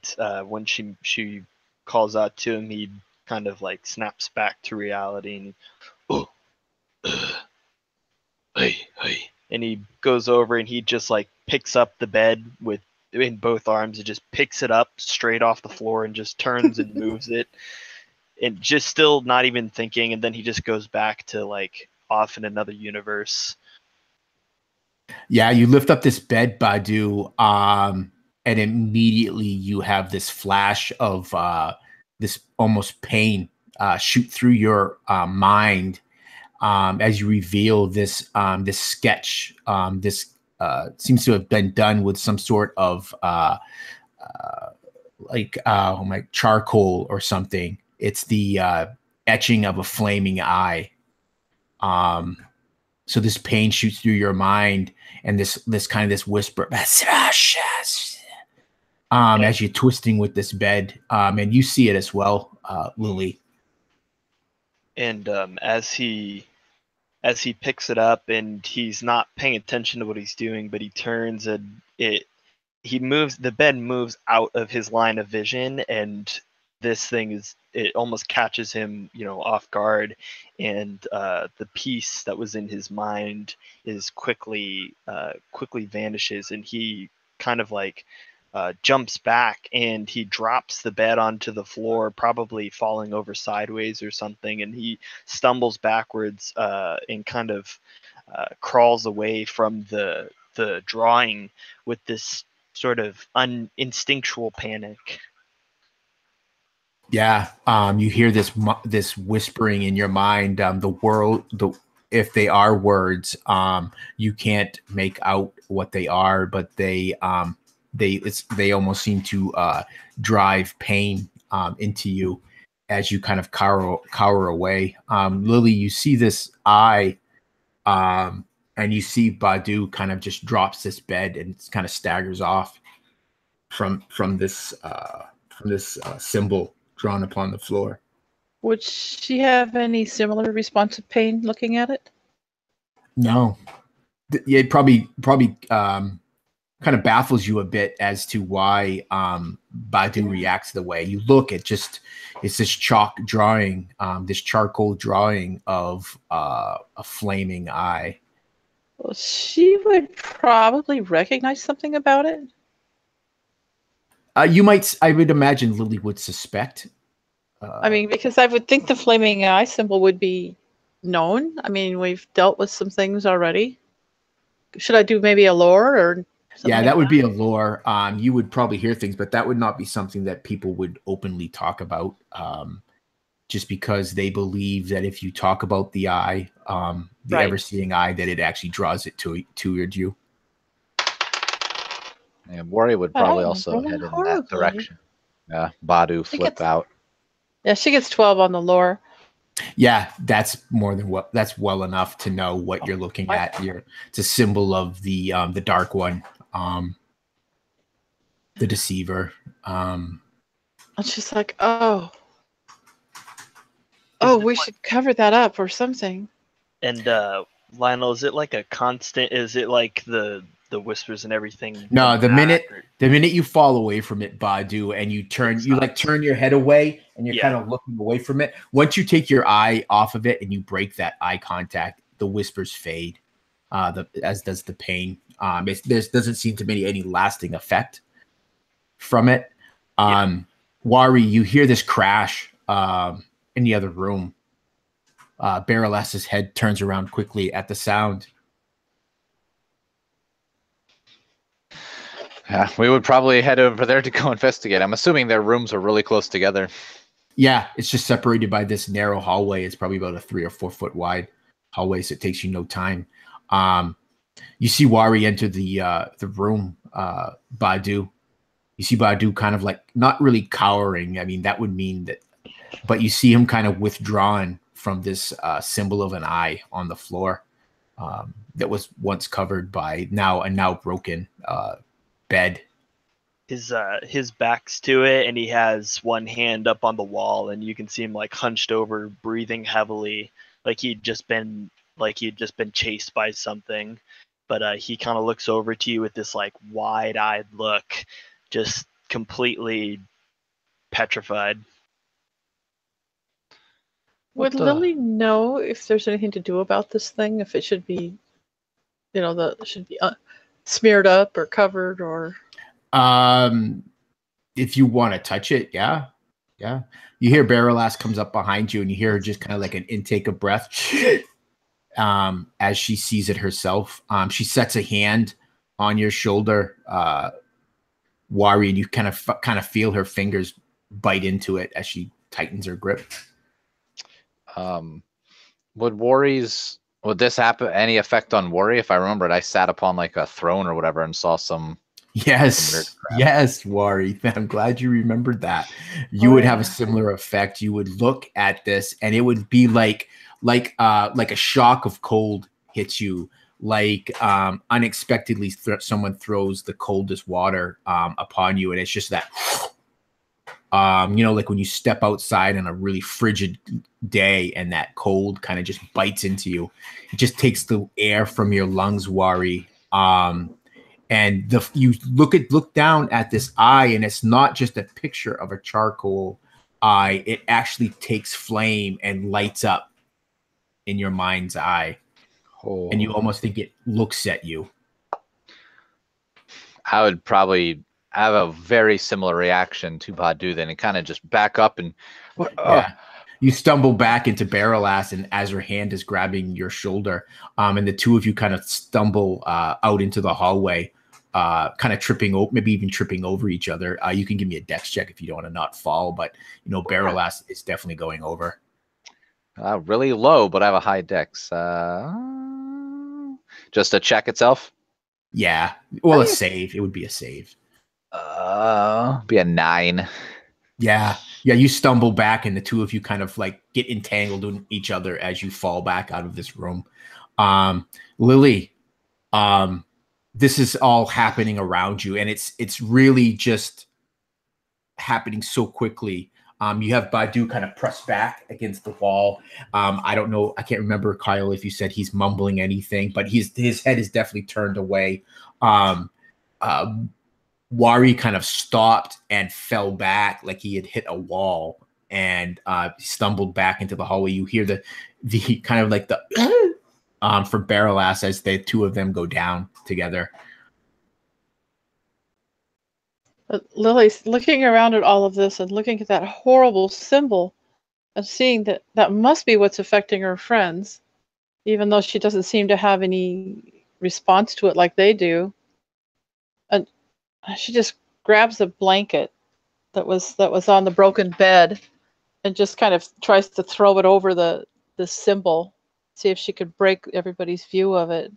when she calls out to him, he kind of like snaps back to reality, and hey, and he goes over and he just like picks up the bed in both arms and just picks it up straight off the floor and just turns and moves it, and just still not even thinking, and then he just goes back to like off in another universe. Yeah, you lift up this bed, Badu, and immediately you have this flash of this almost pain shoot through your mind as you reveal this this sketch. This seems to have been done with some sort of like charcoal or something. It's the etching of a flaming eye. So this pain shoots through your mind, and this whisper, as you're twisting with this bed, and you see it as well, Lily. And as he picks it up, and he's not paying attention to what he's doing, but he turns and the bed moves out of his line of vision, and it almost catches him, off guard, and the peace that was in his mind is quickly vanishes, and he kind of like jumps back, and he drops the bed onto the floor, probably falling over sideways or something, and he stumbles backwards and kind of crawls away from the drawing with this sort of instinctual panic. Yeah, you hear this whispering in your mind. If they are words, you can't make out what they are, but they almost seem to drive pain into you as you kind of cower away. Lily, you see this eye, and you see Badu kind of just drops this bed and kind of staggers off from this symbol drawn upon the floor. Would she have any similar response of pain looking at it? No. It probably kind of baffles you a bit as to why Badu reacts the way. You look at it's this chalk drawing, this charcoal drawing of a flaming eye. Well, she would probably recognize something about it. I would imagine Lily would suspect. Because I would think the flaming eye symbol would be known. We've dealt with some things already. Should I do maybe a lore or something? Yeah, that would be a lore. You would probably hear things, but that would not be something that people would openly talk about. Just because they believe that if you talk about the eye, the ever-seeing eye, that it actually draws it toward you. Yeah, Moira would probably also head in that direction. Yeah, Badu flip out. Yeah, she gets 12 on the lore. Yeah, that's that's well enough to know what you're looking at. It's a symbol of the Dark One, the Deceiver. And she's like, oh, we should cover that up or something. And Lionel, is it like a constant? Is it like the the whispers and everything? No, come the back, or- minute you fall away from it, Badu, and you turn your head away and you're Yeah. kind of looking away from it. Once you take your eye off of it and you break that eye contact, the whispers fade. As does the pain. There doesn't seem to be any lasting effect from it. Wari, you hear this crash in the other room. Barreless's head turns around quickly at the sound. Yeah, we would probably head over there to go investigate. I'm assuming their rooms are really close together. Yeah, it's just separated by this narrow hallway. It's probably about a 3 or 4 foot wide hallway, so it takes you no time. You see Wari enter the room, Badu. You see Badu kind of like not really cowering. I mean, that would mean that, but you see him kind of withdrawn from this symbol of an eye on the floor that was once covered by a now broken bed. His back's to it, and he has one hand up on the wall, and you can see him like hunched over, breathing heavily, like he'd just been chased by something. But he kind of looks over to you with this like wide-eyed look, just completely petrified. Would Lily know if there's anything to do about this thing? If it should be, smeared up or covered, or if you want to touch it, yeah. You hear Barrelass comes up behind you, and you hear her just kind of like an intake of breath as she sees it herself. She sets a hand on your shoulder, Wari, and you kind of feel her fingers bite into it as she tightens her grip. Would this happen any effect on Wari? If I remember it, I sat upon like a throne or whatever and saw some. Yes, Wari. I'm glad you remembered that. You would have a similar effect. You would look at this, and it would be like a shock of cold hits you, like unexpectedly someone throws the coldest water upon you, and it's just that. Like when you step outside on a really frigid day and that cold kind of just bites into you. It just takes the air from your lungs, Wari. And you look down at this eye, and it's not just a picture of a charcoal eye. It actually takes flame and lights up in your mind's eye. Oh. And you almost think it looks at you. I would probably have a very similar reaction to Badu then, and kind of just back up and you stumble back into Barrelass, and as her hand is grabbing your shoulder, and the two of you kind of stumble out into the hallway, kind of maybe even tripping over each other. You can give me a dex check if you don't want to not fall, but Barrelass is definitely going over. Really low, but I have a high dex. Just a check itself? Yeah. Well, a save. It would be a save. Be a 9. Yeah. You stumble back, and the two of you kind of like get entangled in each other as you fall back out of this room. Lily, this is all happening around you, and it's really just happening so quickly. You have Badu kind of pressed back against the wall. I don't know. I can't remember, Kyle, if you said he's mumbling anything, but his head is definitely turned away. Wari kind of stopped and fell back like he had hit a wall, and stumbled back into the hallway. You hear the kind of like the from Barrelass as the two of them go down together. But Lily's looking around at all of this and looking at that horrible symbol and seeing that must be what's affecting her friends, even though she doesn't seem to have any response to it like they do. And she just grabs a blanket that was on the broken bed and just kind of tries to throw it over the symbol, see if she could break everybody's view of it.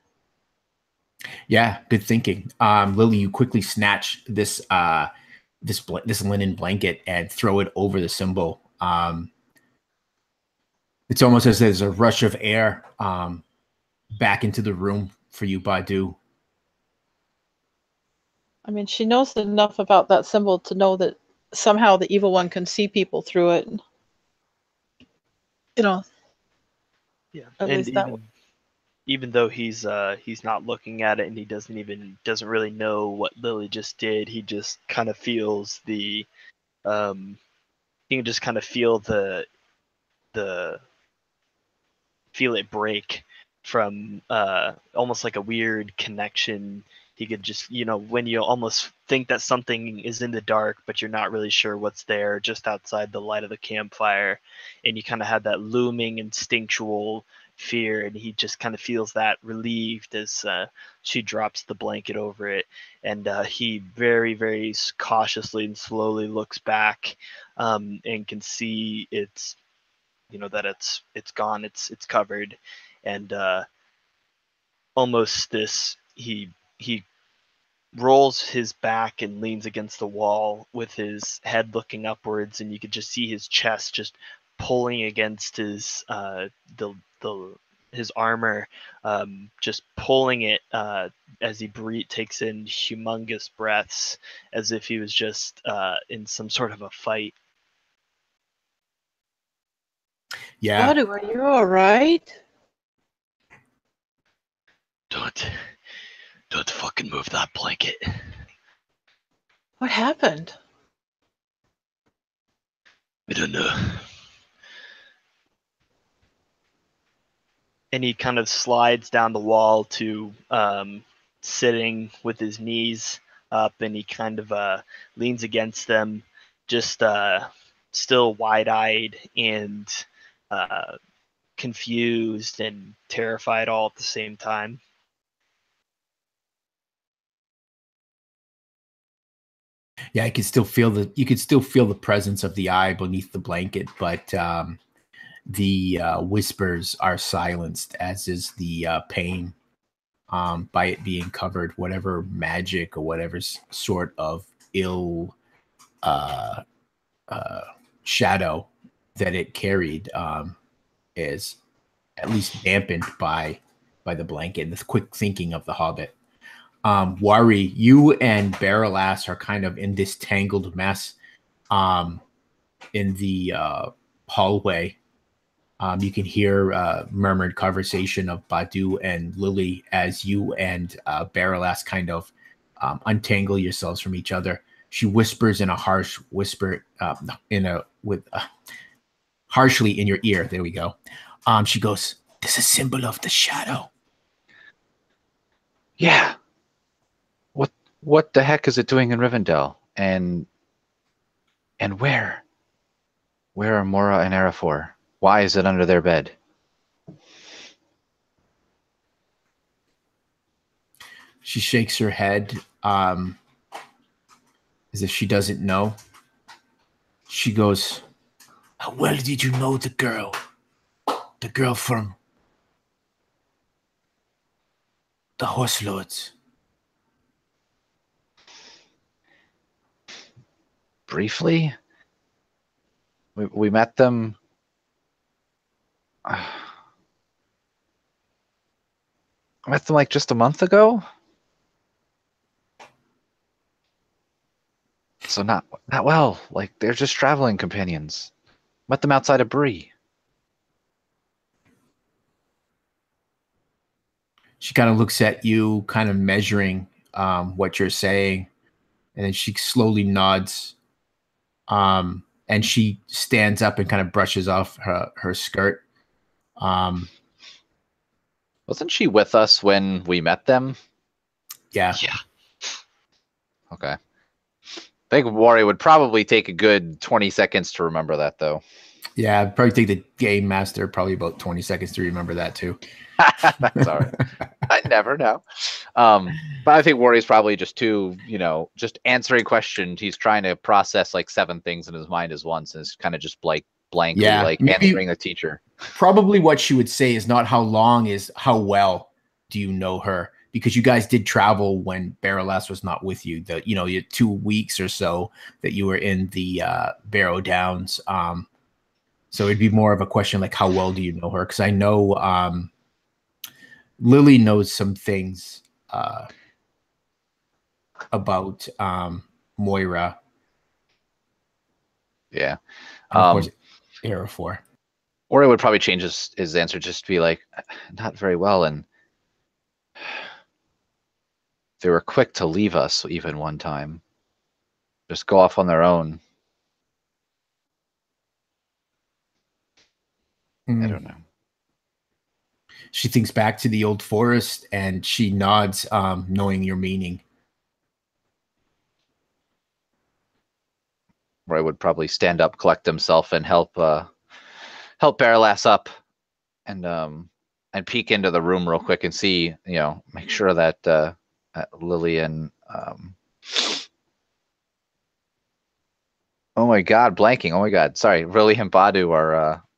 Yeah, good thinking. Lily, you quickly snatch this linen blanket and throw it over the symbol. It's almost as there's a rush of air back into the room for you, Badu. I mean, she knows enough about that symbol to know that somehow the evil one can see people through it. Yeah, At least that even though he's not looking at it and he doesn't really know what Lily just did, he just kind of feels the he can just kind of feel the feel it break from almost like a weird connection. He could just, when you almost think that something is in the dark, but you're not really sure what's there just outside the light of the campfire, and you kind of have that looming instinctual fear, and he just kind of feels that relieved as she drops the blanket over it, and he very, very cautiously and slowly looks back, and can see it's that it's gone, it's covered, and almost this he rolls his back and leans against the wall with his head looking upwards, and you could just see his chest just pulling against his his armor, just pulling it as he takes in humongous breaths as if he was just in some sort of a fight. Yeah. Buddy, are you all right? Don't fucking move that blanket. What happened? I don't know. And he kind of slides down the wall to sitting with his knees up, and he kind of leans against them, just still wide-eyed and confused and terrified all at the same time. Yeah, you could still feel the presence of the eye beneath the blanket, but the whispers are silenced, as is the pain by it being covered. Whatever magic or whatever sort of ill shadow that it carried is at least dampened by the blanket. The quick thinking of the Hobbit. Worry, you and Barrelass are kind of in this tangled mess in the hallway. You can hear murmured conversation of Badu and Lily as you and Barrelass kind of untangle yourselves from each other. She whispers in a harsh whisper, harshly in your ear. There we go. She goes, "This is a symbol of the shadow." Yeah. What the heck is it doing in Rivendell? And where? Where are Moira and Araphor? Why is it under their bed? She shakes her head as if she doesn't know. She goes, "How well did you know the girl? The girl from the Horse Lords?" Briefly? We met them. I met them like just a month ago. So not well. Like they're just traveling companions. Met them outside of Bree. She kind of looks at you, kind of measuring what you're saying, and then she slowly nods. And she stands up and kind of brushes off her skirt. Wasn't she with us when we met them? Yeah. Yeah. Okay. I think Wari would probably take a good 20 seconds to remember that, though. Yeah, I'd probably take the game master probably about 20 seconds to remember that, too. That's all right. I never know. But I think Wari's probably just just answering questions. He's trying to process like 7 things in his mind at once, and it's kind of just blankly answering the teacher. Probably what she would say is not how long, is how well do you know her? Because you guys did travel when Barrelass was not with you. You 2 weeks or so that you were in the Barrow Downs. So it'd be more of a question like, how well do you know her? Because I know Lily knows some things about Moira. Yeah. And of course, Araphor. Or it would probably change his answer just to be like, not very well. And They were quick to leave us even one time. Just go off on their own. I don't know. She thinks back to the old forest and she nods, knowing your meaning. Roy would probably stand up, collect himself, and help Barlass up, and peek into the room real quick and see, make sure that Lily and oh my god, blanking. Oh my god, sorry. Lily and Badu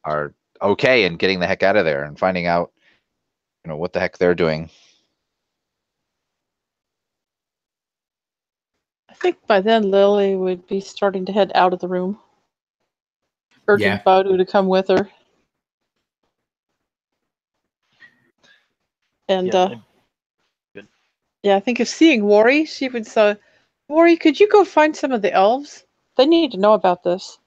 are okay and getting the heck out of there and finding out, what the heck they're doing. I think by then Lily would be starting to head out of the room, urging Badu to come with her. And good. Yeah, I think if seeing Worry, she would say, "Worry, could you go find some of the elves? They need to know about this."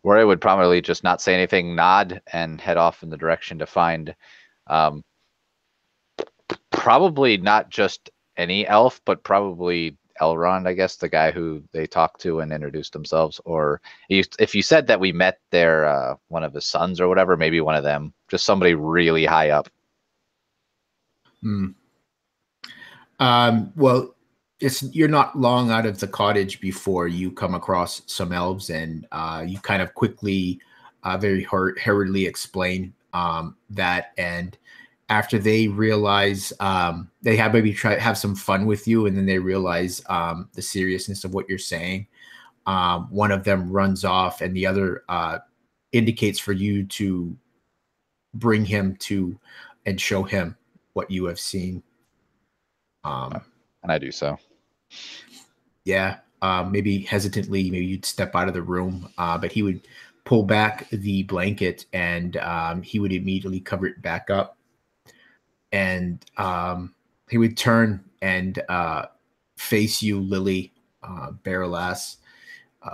Worry would probably just not say anything, nod, and head off in the direction to find probably not just any elf, but probably Elrond, I guess, the guy who they talked to and introduced themselves. Or if you said that we met their one of his sons or whatever, maybe one of them, just somebody really high up. Well, you're not long out of the cottage before you come across some elves, and you kind of quickly, very hurriedly explain that. And after they realize, they have maybe have some fun with you, and then they realize the seriousness of what you're saying. One of them runs off, and the other indicates for you to bring him to and show him what you have seen. And I do so. Yeah. Maybe hesitantly, maybe you'd step out of the room, but he would pull back the blanket and he would immediately cover it back up. And he would turn and face you, Lily, Baralass,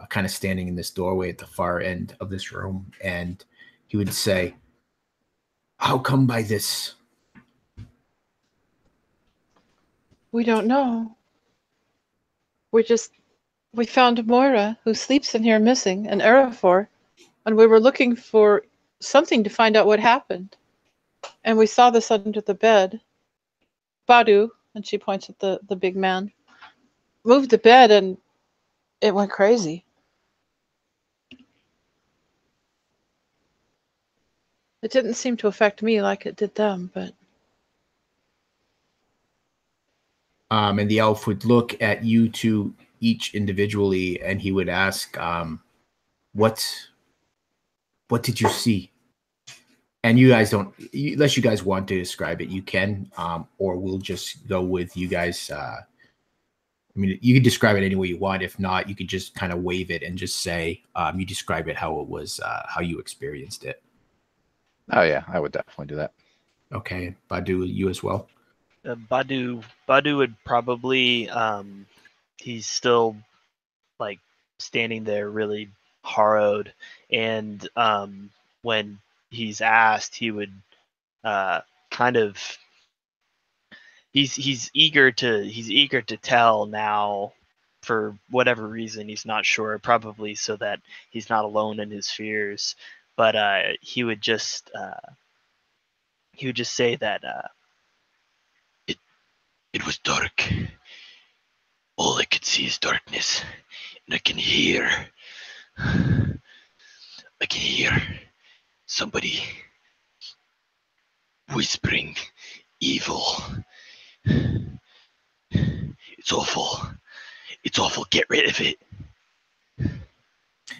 kind of standing in this doorway at the far end of this room. And he would say, "How come by this?" "We don't know. We found Moira, who sleeps in here, missing, and Araphor, and we were looking for something to find out what happened. And we saw this under the bed. Badu," and she points at the big man, "moved the bed and it went crazy. It didn't seem to affect me like it did them, but..." And the elf would look at you two each individually, and he would ask, what did you see? And you guys don't, unless you guys want to describe it, you can, or we'll just go with you guys. I mean, you can describe it any way you want. If not, you could just kind of wave it and just say, you describe it how it was, how you experienced it. Oh yeah, I would definitely do that. Okay. Badu, you as well? Badu would probably, he's still like standing there really harrowed, and when he's asked, he would kind of, he's eager to tell now. For whatever reason, he's not sure, probably so that he's not alone in his fears, but he would just say that it was dark. All I could see is darkness, and I can hear somebody whispering evil. It's awful. It's awful. Get rid of it.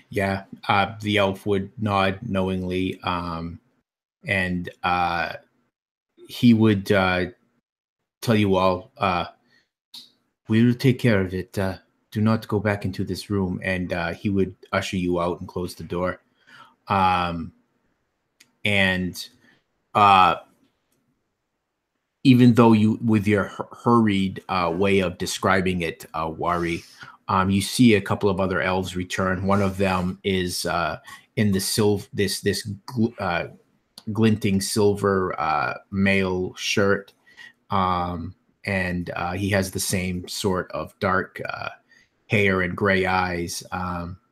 Yeah. The elf would nod knowingly, and he would tell you all, "We will take care of it. Do not go back into this room." And he would usher you out and close the door. And even though you, with your hurried way of describing it, Wari, you see a couple of other elves return. One of them is in the glinting silver mail shirt, and he has the same sort of dark hair and gray eyes.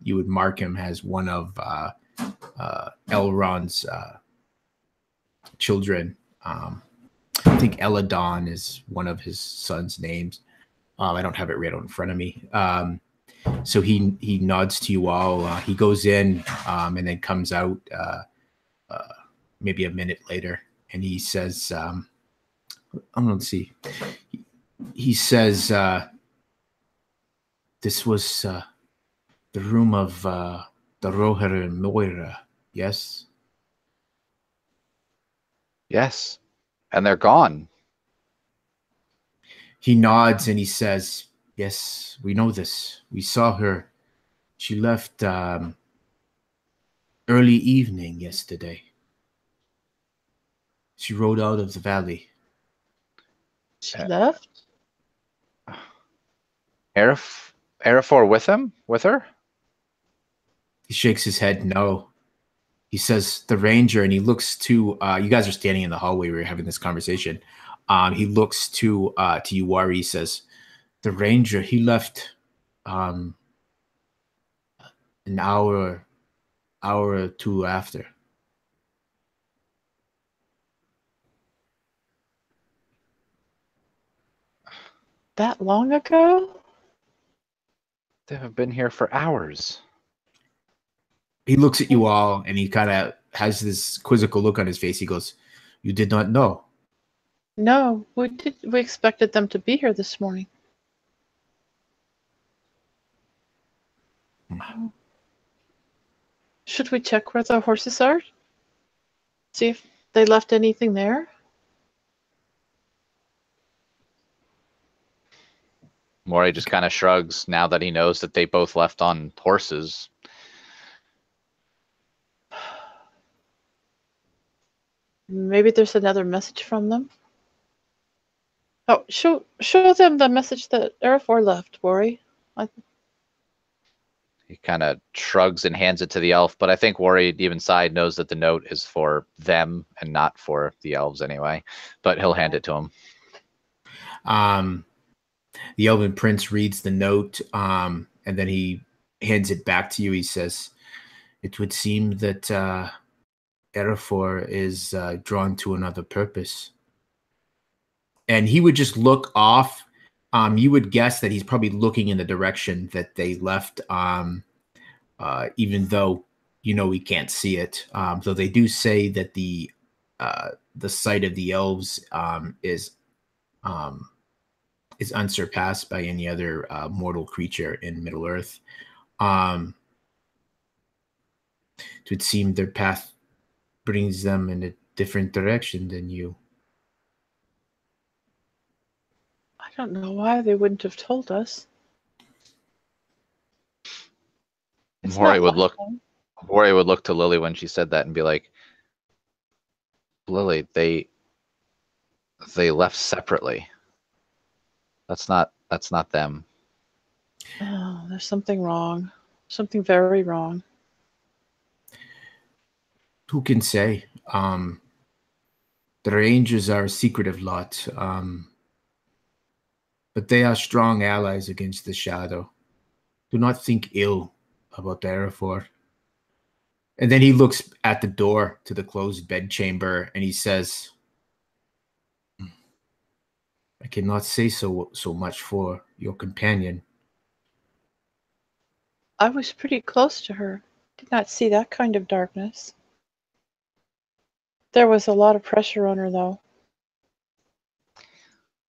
You would mark him as one of Elrond's children. I think Eladon is one of his son's names. I don't have it right in front of me. So he nods to you all. He goes in and then comes out maybe a minute later, and he says, let's see. He says, this was the room of the Roharrim Moira, yes? Yes. And they're gone. He nods and he says, yes, we know this. We saw her. She left early evening yesterday. She rode out of the valley. She left? Araphor with him? With her? He shakes his head no. He says, the ranger, and he looks to, you guys are standing in the hallway where you're having this conversation. He looks to Uwari. He says, the ranger, he left an hour or two after. That long ago? They have been here for hours. He looks at you all and he kind of has this quizzical look on his face. He goes, you did not know? No, we expected them to be here this morning. Should we check where the horses are? See if they left anything there? Mori just kind of shrugs now that he knows that they both left on horses. Maybe there's another message from them. Oh, show them the message that Araphor left, Worry. He kind of shrugs and hands it to the elf, but I think Worry, deep inside, knows that the note is for them and not for the elves anyway. But he'll hand it to him. The elven prince reads the note, and then he hands it back to you. He says, it would seem that Araphor is drawn to another purpose. And he would just look off. You would guess that he's probably looking in the direction that they left, even though we can't see it. Though they do say that the sight of the elves is unsurpassed by any other mortal creature in Middle Earth. It would seem their path brings them in a different direction than you. I don't know why they wouldn't have told us. Mori would look to Lily when she said that and be like, Lily, they left separately. That's not them. Oh, there's something wrong. Something very wrong. Who can say? The Rangers are a secretive lot, but they are strong allies against the Shadow. Do not think ill about Araphor. And then he looks at the door to the closed bedchamber and he says, I cannot say so much for your companion. I was pretty close to her. Did not see that kind of darkness. There was a lot of pressure on her, though.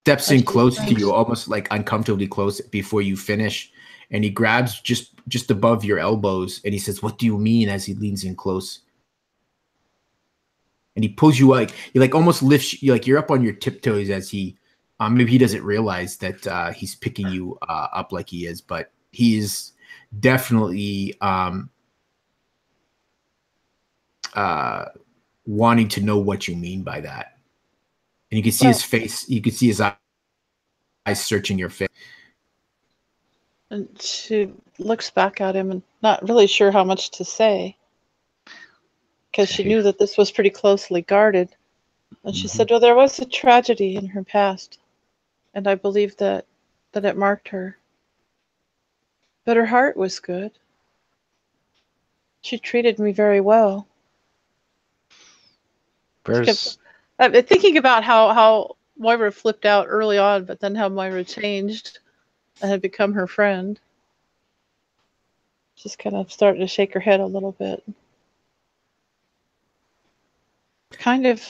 Steps in close to you, almost like uncomfortably close before you finish, and he grabs just above your elbows, and he says, what do you mean, as he leans in close? And he pulls you like, he like almost lifts you, like you're up on your tiptoes as he, maybe he doesn't realize that he's picking you up like he is, but he is definitely wanting to know what you mean by that. And you can see his face, you can see his eyes searching your face. And she looks back at him and not really sure how much to say. because she Okay. knew that this was pretty closely guarded. And she Mhm. said, well, there was a tragedy in her past, and I believe that it marked her. But her heart was good. She treated me very well. She kept, I've been thinking about how Moira flipped out early on, but then how Moira changed and had become her friend. Just kind of starting to shake her head a little bit. Kind of,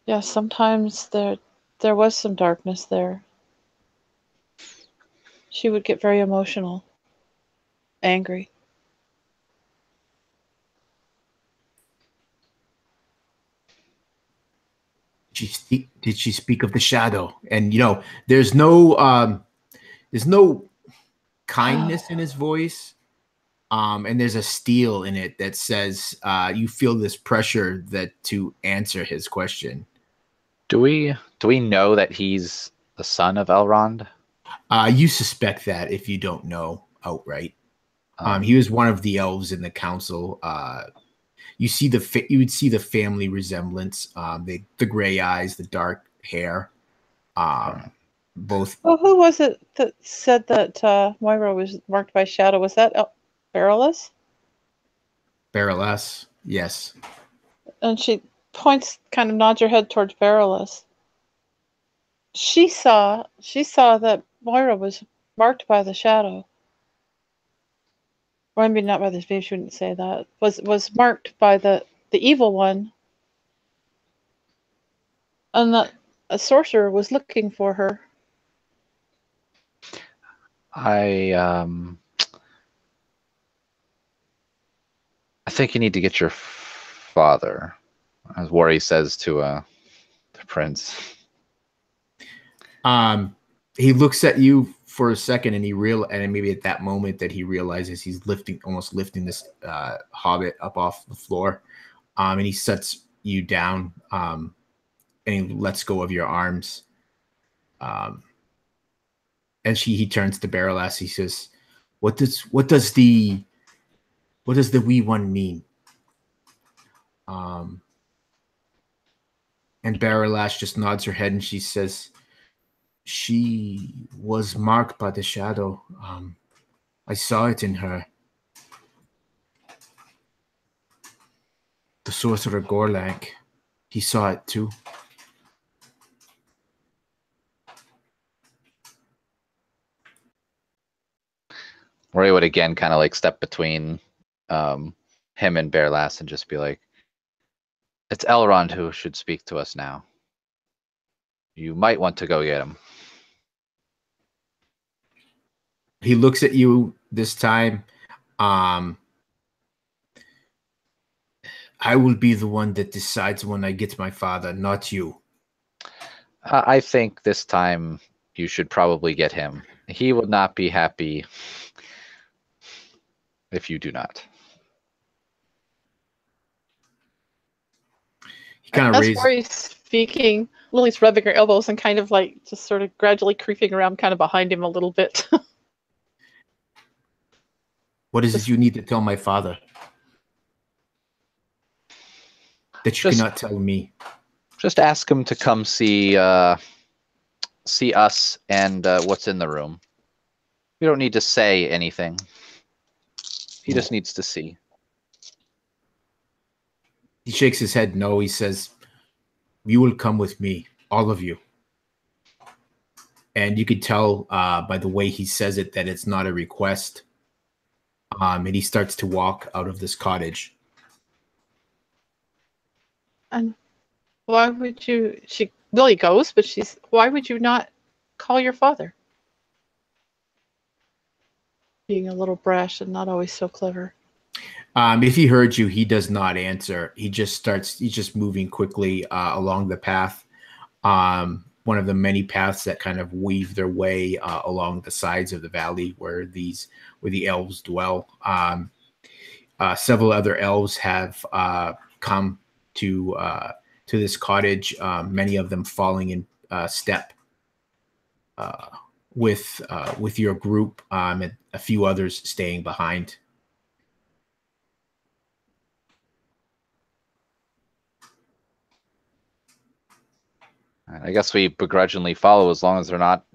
yeah, sometimes there was some darkness there. She would get very emotional, angry. Did she speak of the shadow? And there's no kindness in his voice. And there's a steel in it that says you feel this pressure to answer his question. Do we know that he's the son of Elrond? You suspect that if you don't know outright. He was one of the elves in the council. You would see the family resemblance. The gray eyes, the dark hair. Both. Well, who was it that said that Moira was marked by shadow? Was that Barillas? Barillas, yes. And she kind of nods her head towards Barillas. She saw that Moira was marked by the shadow. Or maybe not by the, maybe she wouldn't say that. Was marked by the evil one. And that a sorcerer was looking for her. I think you need to get your father, as Worry says to the prince. He looks at you for a second, and and maybe at that moment that he realizes he's almost lifting this hobbit up off the floor, and he sets you down, and he lets go of your arms, and he turns to Barillas. He says, "What does the wee one mean?" And Barillas just nods her head, and she says, "She was marked by the shadow. I saw it in her. The sorcerer Gorlanc, he saw it too." Worry would again kind of like step between him and Barillas and just be like, "It's Elrond who should speak to us now. You might want to go get him." He looks at you this time. I will be the one that decides when I get my father, not you. I think this time you should probably get him. He will not be happy if you do not. He kind of As raises. Worry's speaking, Lily's rubbing her elbows and kind of like just sort of gradually creeping around kind of behind him a little bit. What is it you need to tell my father that you cannot tell me? Just ask him to come see us and what's in the room. We don't need to say anything. He just needs to see. He shakes his head no. He says, "You will come with me, all of you." And you could tell by the way he says it that it's not a request. And he starts to walk out of this cottage. And why would you? Lily goes, but why would you not call your father? Being a little brash and not always so clever. If he heard you, he does not answer. He's just moving quickly along the path. One of the many paths that kind of weave their way along the sides of the valley where the elves dwell. Several other elves have come to this cottage. Many of them falling in step with your group, and a few others staying behind. I guess we begrudgingly follow as long as they're not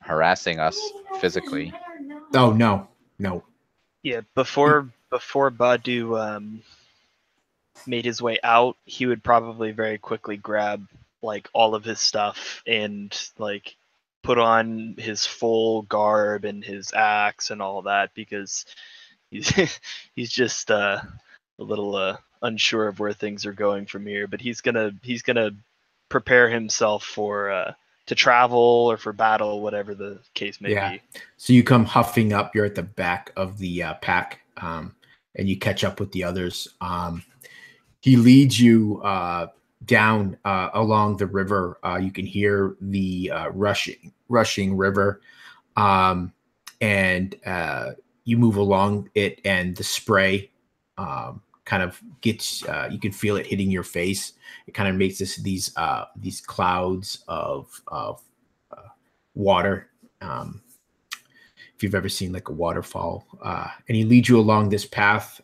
harassing us physically. Oh no, no. Yeah, before Badu made his way out, he would probably very quickly grab like all of his stuff and like put on his full garb and his axe and all that, because he's he's just a little unsure of where things are going from here. But he's gonna prepare himself for to travel or for battle, whatever the case may be. So you come huffing up. You're at the back of the pack, and you catch up with the others. He leads you down along the river. You can hear the rushing river, and you move along it, and the spray kind of gets. You can feel it hitting your face. It kind of makes these clouds of water. If you've ever seen like a waterfall, and he leads you along this path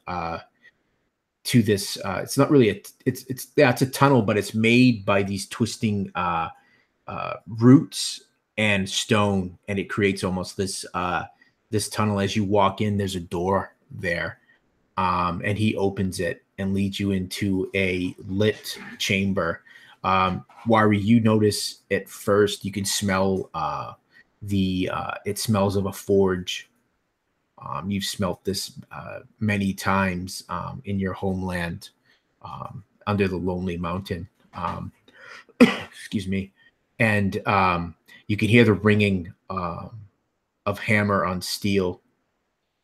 to this. It's not really it's a tunnel, but it's made by these twisting roots and stone, and it creates almost this this tunnel. As you walk in, there's a door there, and he opens it and leads you into a lit chamber. Wari, you notice at first you can smell it smells of a forge. You've smelt this many times in your homeland under the Lonely Mountain. Excuse me. And you can hear the ringing of hammer on steel.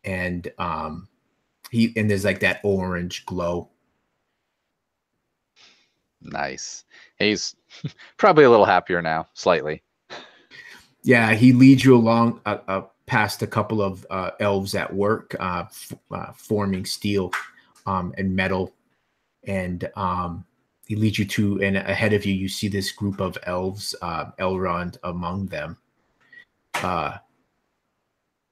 And there's like that orange glow. Nice. He's probably a little happier now, slightly. Yeah, he leads you along past a couple of elves at work, forming steel and metal, and he leads you to, and ahead of you, you see this group of elves, Elrond among them.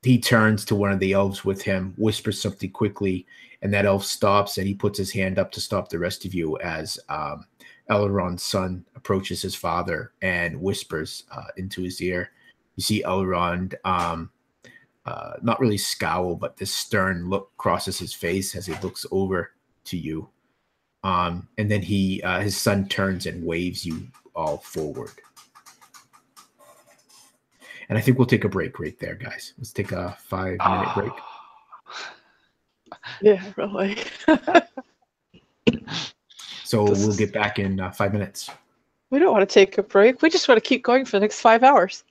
He turns to one of the elves with him, whispers something quickly, and that elf stops, and he puts his hand up to stop the rest of you as Elrond's son approaches his father and whispers into his ear. You see Elrond not really scowl, but this stern look crosses his face as he looks over to you. And then his son turns and waves you all forward. And I think we'll take a break right there, guys. Let's take a 5-minute break. Yeah, really. So we'll get back in 5 minutes. We don't want to take a break. We just want to keep going for the next 5 hours.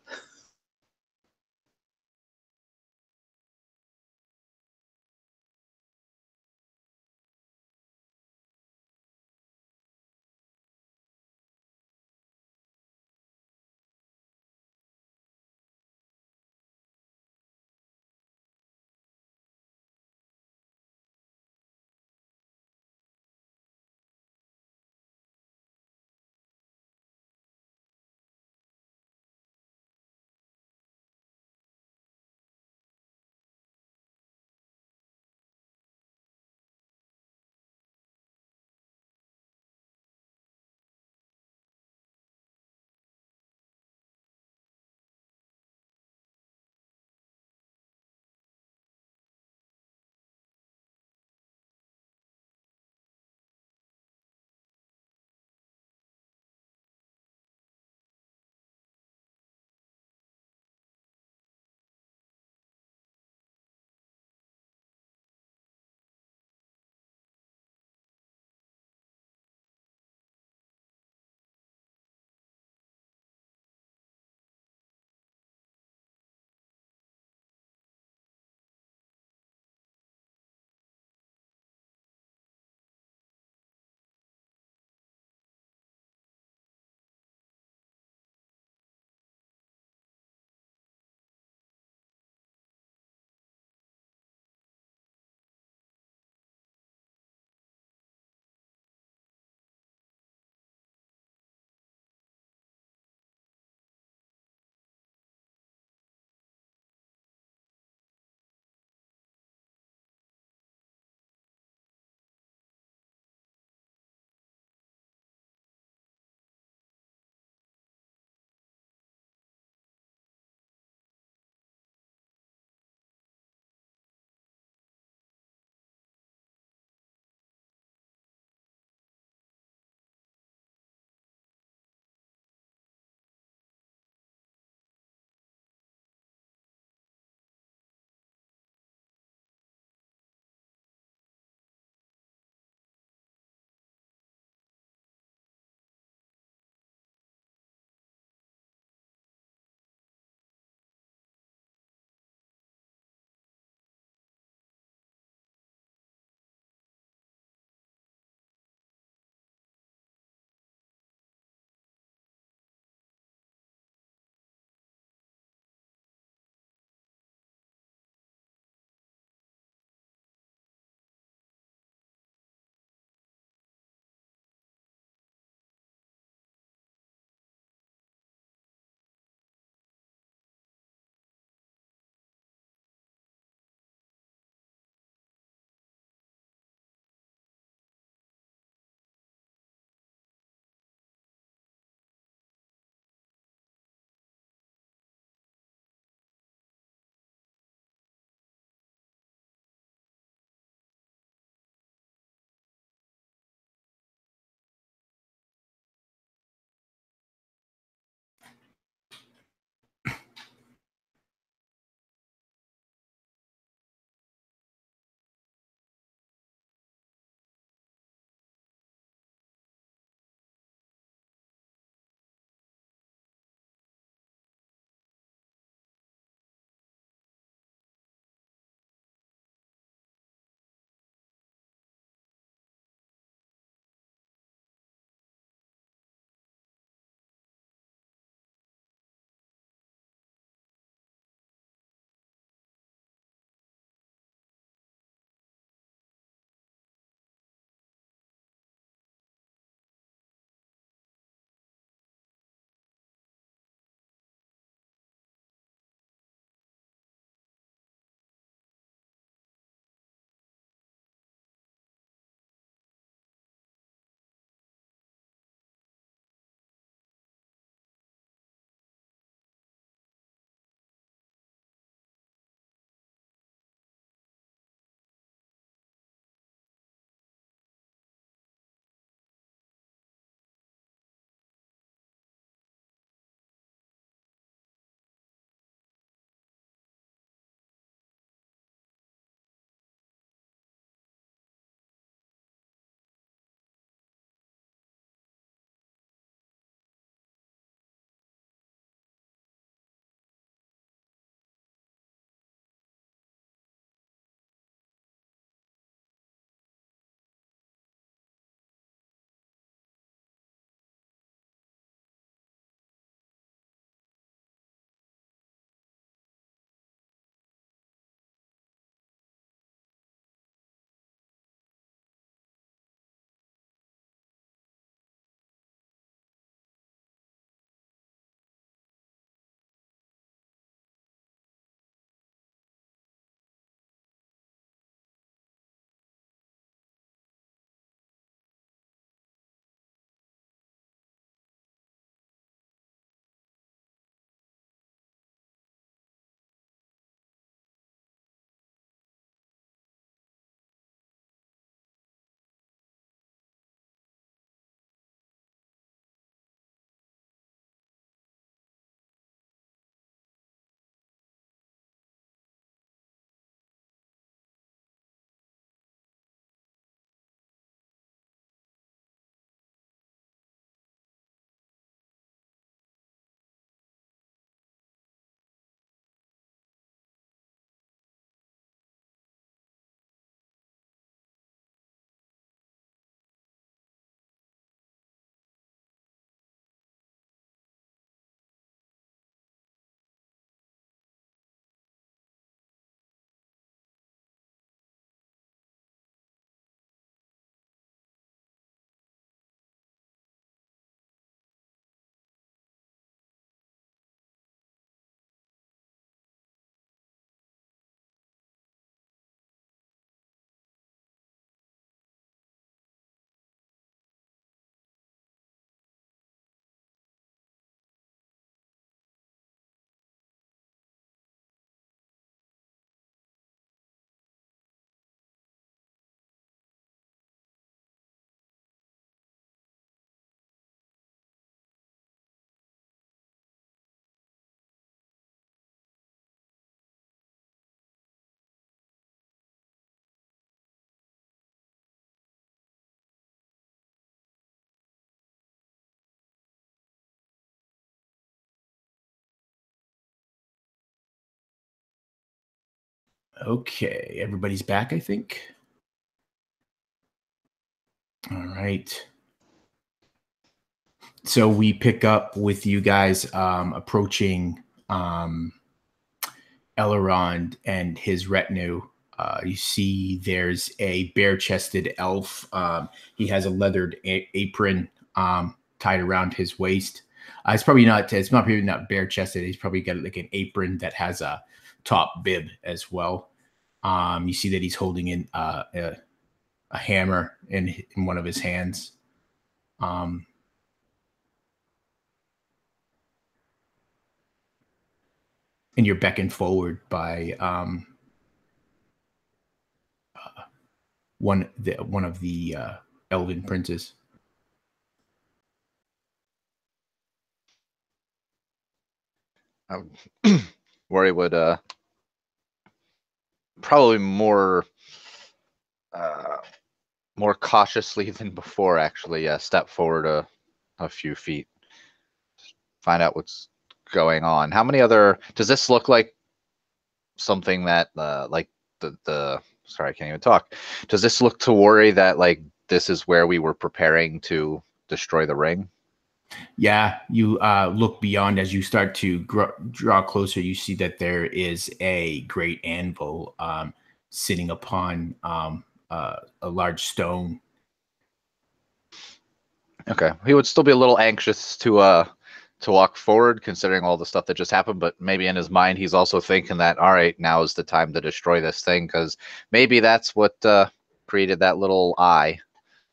Okay, everybody's back, I think. All right. So we pick up with you guys approaching Elrond and his retinue. You see there's a bare-chested elf. He has a leathered apron tied around his waist. It's probably not bare-chested. He's probably got like an apron that has a top bib as well. You see that he's holding in a hammer in one of his hands. And you're beckoned forward by one of the elven princes. Worry would probably more cautiously than before, actually, step forward a few feet, find out what's going on. How many other? Does this look like something that like the? Sorry, I can't even talk. Does this look to Worry that like this is where we were preparing to destroy the ring? Yeah, you look beyond as you start to draw closer. You see that there is a great anvil sitting upon a large stone. Okay, he would still be a little anxious to walk forward, considering all the stuff that just happened. But maybe in his mind, he's also thinking that, all right, now is the time to destroy this thing, because maybe that's what created that little eye,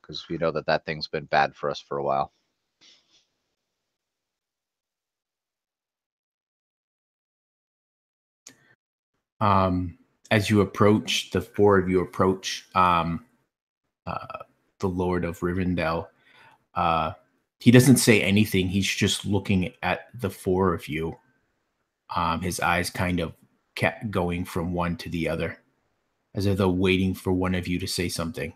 because we know that that thing's been bad for us for a while. As you approach, the four of you approach the Lord of Rivendell. He doesn't say anything. He's just looking at the four of you. His eyes kind of kept going from one to the other, as though waiting for one of you to say something.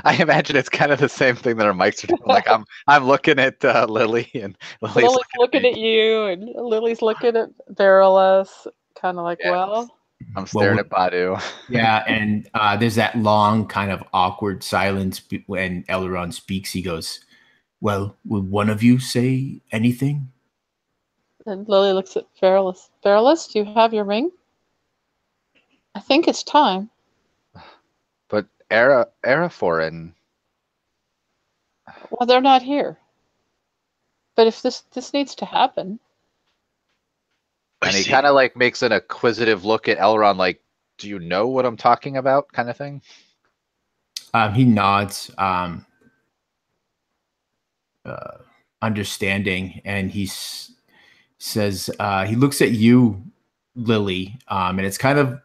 I imagine it's kind of the same thing that our mics are doing. Like I'm looking at Lily, and Lily's looking at you, and Lily's looking at Barolas, kind of like, yeah, well. I'm staring at Badu. Yeah, and there's that long kind of awkward silence when Elrond speaks. He goes, "Well, would one of you say anything?" And Lily looks at Barolas. Barolas, do you have your ring? I think it's time. But Araphor and Well, they're not here. But if this needs to happen. And he kind of like makes an acquisitive look at Elrond, like, "Do you know what I'm talking about?" kind of thing. He nods, understanding, and he says, he looks at you, Lily, and it's kind of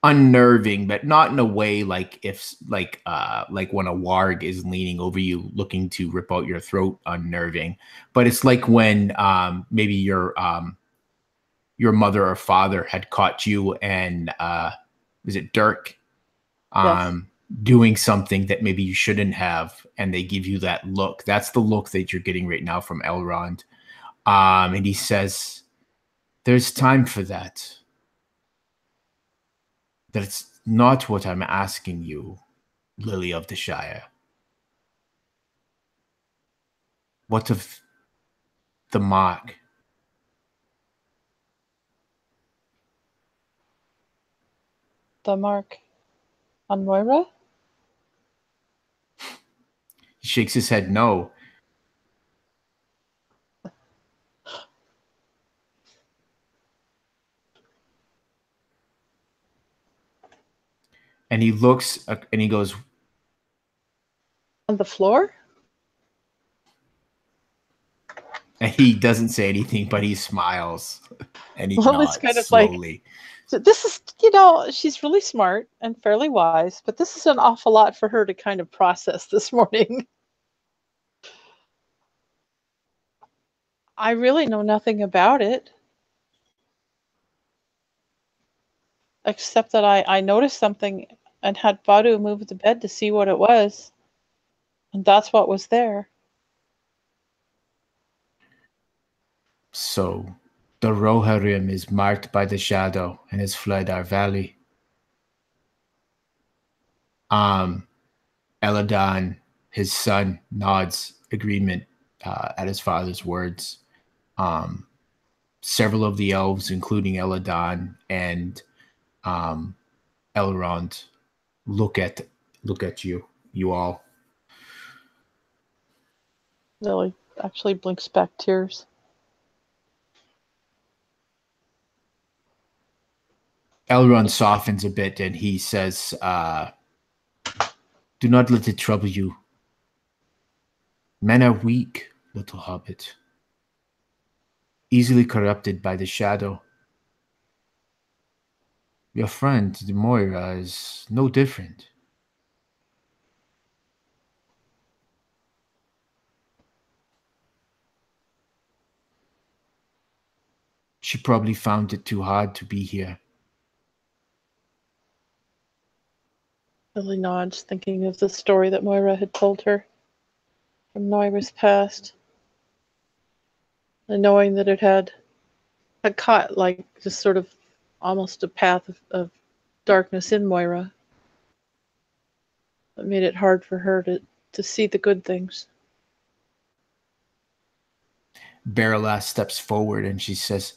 unnerving, but not in a way like like when a warg is leaning over you looking to rip out your throat, unnerving. But it's like when maybe your mother or father had caught you and is it Dirk Yes. doing something that maybe you shouldn't have, and they give you that look. That's the look that you're getting right now from Elrond. And he says, "There's time for that. That's not what I'm asking you, Lily of the Shire. What of the mark?" The mark on Moira? He shakes his head no. And he looks and he goes, On the floor? and he doesn't say anything, but he smiles and he Lily's nods kind of slowly. like, this is, she's really smart and fairly wise, but this is an awful lot for her to kind of process this morning. I really know nothing about it. Except that I noticed something and had Badu move the bed to see what it was. And that's what was there. So, the Roharrim is marked by the shadow and has fled our valley. Eladon, his son, nods agreement at his father's words. Several of the elves, including Eladon and Elrond, look at you all. Lily actually blinks back tears. Elrond softens a bit and he says, do not let it trouble you. Men are weak, little hobbit. Easily corrupted by the shadow. Your friend, the Moira, is no different. She probably found it too hard to be here. Lily nods, thinking of the story that Moira had told her from Moira's past. And knowing that it had caught like just sort of almost a path of darkness in Moira. That made it hard for her to see the good things. Baralas steps forward and she says,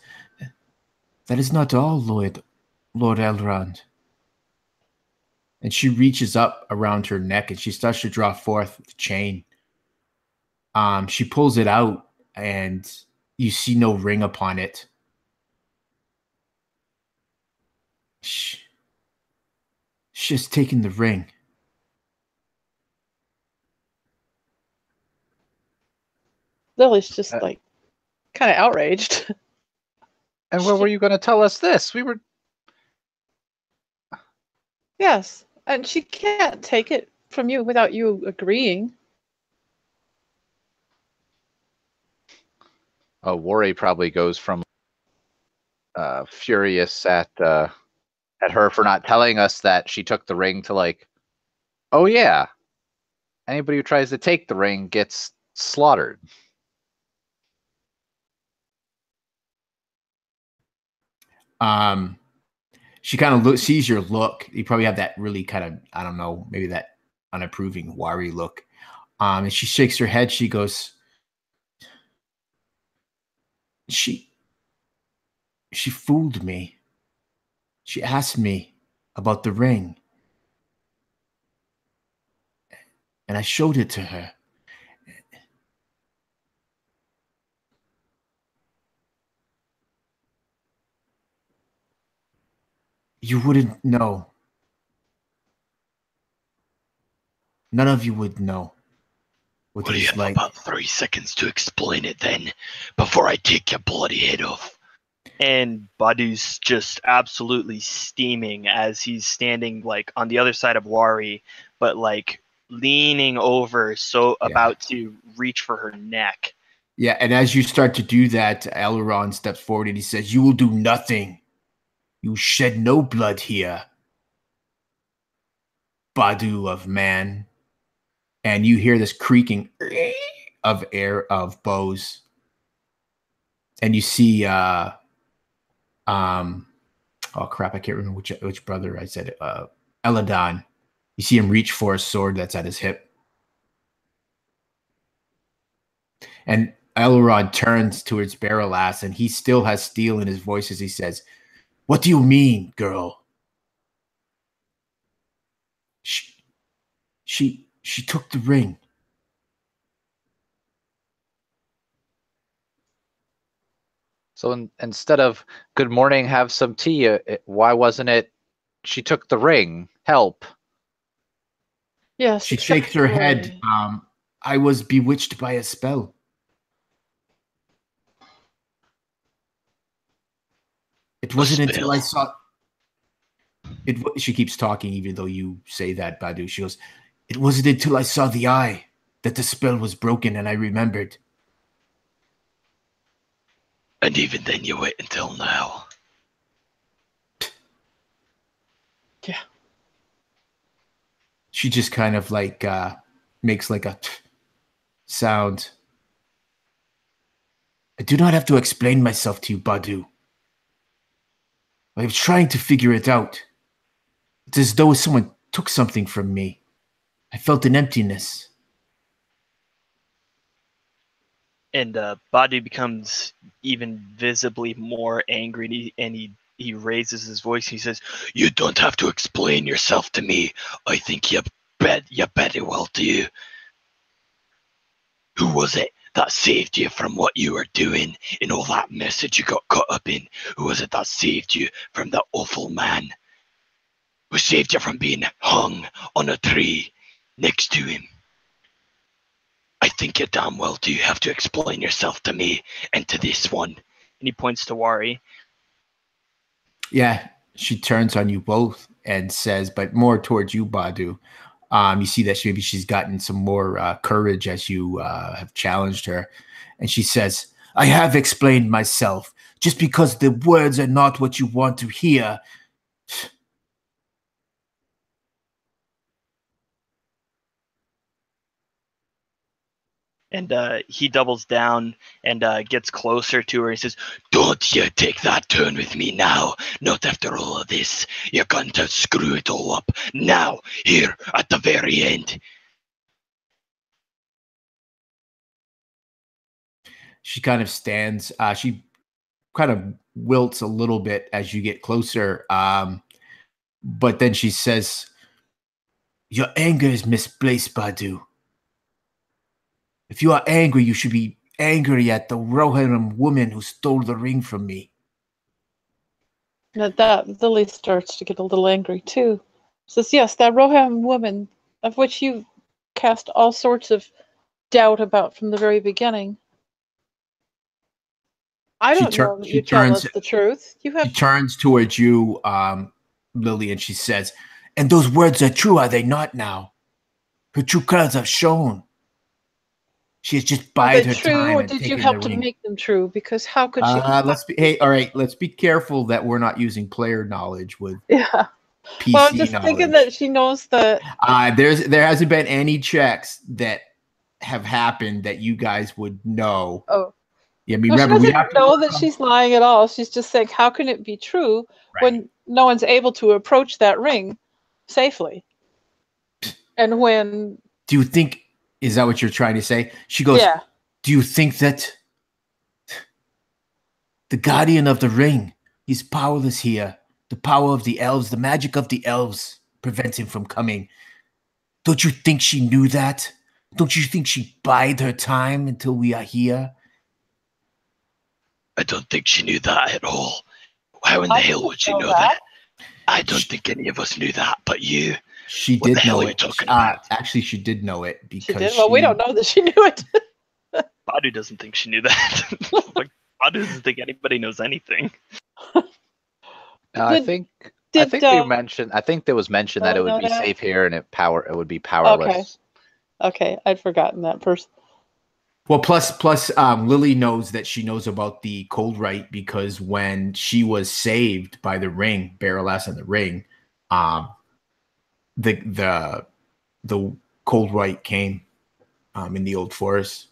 that is not all, Lord Elrond. And she reaches up around her neck and she starts to draw forth the chain. She pulls it out and you see no ring upon it. She's just taken the ring. Lily's just like kind of outraged. And where were you going to tell us this? We were... Yes, and she can't take it from you without you agreeing. Oh, Worry probably goes from furious at her for not telling us that she took the ring to like, oh yeah, anybody who tries to take the ring gets slaughtered. She kind of sees your look. You probably have that really kind of, I don't know, maybe that unapproving, wary look. And she shakes her head. She goes, she fooled me. She asked me about the ring. And I showed it to her. You wouldn't know. None of you would know. What do you have like. About 3 seconds to explain it then, before I take your bloody head off. And Badu's just absolutely steaming as he's standing like on the other side of Wari, but like leaning over, about to reach for her neck. Yeah, and as you start to do that, Elrond steps forward and he says, you will do nothing. You shed no blood here, Badu of man. And you hear this creaking of bows. And you see oh crap, I can't remember which brother I said Eladon. You see him reach for a sword that's at his hip. And Elrond turns towards Baralas and he still has steel in his voice as he says, what do you mean, girl? She took the ring. So instead of good morning, have some tea, why wasn't it she took the ring? Help. Yes. She shakes her head. I was bewitched by a spell. It wasn't until I saw it. She keeps talking, even though you say that, Badu. She goes, it wasn't until I saw the eye that the spell was broken and I remembered. And even then you wait until now. Yeah. She just kind of like makes like a sound. I do not have to explain myself to you, Badu. I was trying to figure it out. It's as though someone took something from me. I felt an emptiness. And Badu becomes even visibly more angry, and he raises his voice. He says, You don't have to explain yourself to me. I think you better well do. Who was it that saved you from what you were doing in all that mess that you got caught up in? Who was it that saved you from that awful man? Who saved you from being hung on a tree next to him? I think you damn well do have to explain yourself to me and to this one. And he points to Wari. Yeah, she turns on you both and says, but more towards you, Badu. You see that maybe she's gotten some more courage as you have challenged her. And she says, I have explained myself. Just because the words are not what you want to hear. And he doubles down and gets closer to her. He says, Don't you take that turn with me now. Not after all of this. You're going to screw it all up now, here at the very end. She kind of stands. She kind of wilts a little bit as you get closer. But then she says, your anger is misplaced, Badu. If you are angry, you should be angry at the Roharrim woman who stole the ring from me. At that, Lily starts to get a little angry too. Says, yes, that Roharrim woman, of which you cast all sorts of doubt about from the very beginning. I don't know that you tell us the truth. She turns towards you, Lily, and she says, and those words are true, are they not now? Her true colors have shown. She has just bided her time. Or did you help to make them true? Because how could she? All right. Let's be careful that we're not using player knowledge with PC well, I'm just thinking that she knows that. There hasn't been any checks that have happened that you guys would know. Oh, yeah. I mean, remember, we have to know that she's lying at all. She's just saying, how can it be true when no one's able to approach that ring safely? And when do you think? Is that what you're trying to say? She goes, yeah. Do you think that the guardian of the ring, he's powerless here? The power of the elves, the magic of the elves prevents him from coming. Don't you think she knew that? Don't you think she bide her time until we are here? I don't think she knew that at all. How in the hell would she know that? I don't think any of us knew that, but you. She did know it. Actually, she did know it because well, we don't know that she knew it. Badu doesn't think she knew that. Like, Badu doesn't think anybody knows anything. I think they mentioned. I think there was mention that it would be safe here and it would be powerless. Okay, I'd forgotten that person. Well, plus, Lily knows that she knows about the cold rite because when she was saved by the ring, Baralas and the ring, the cold rite came in the old forest.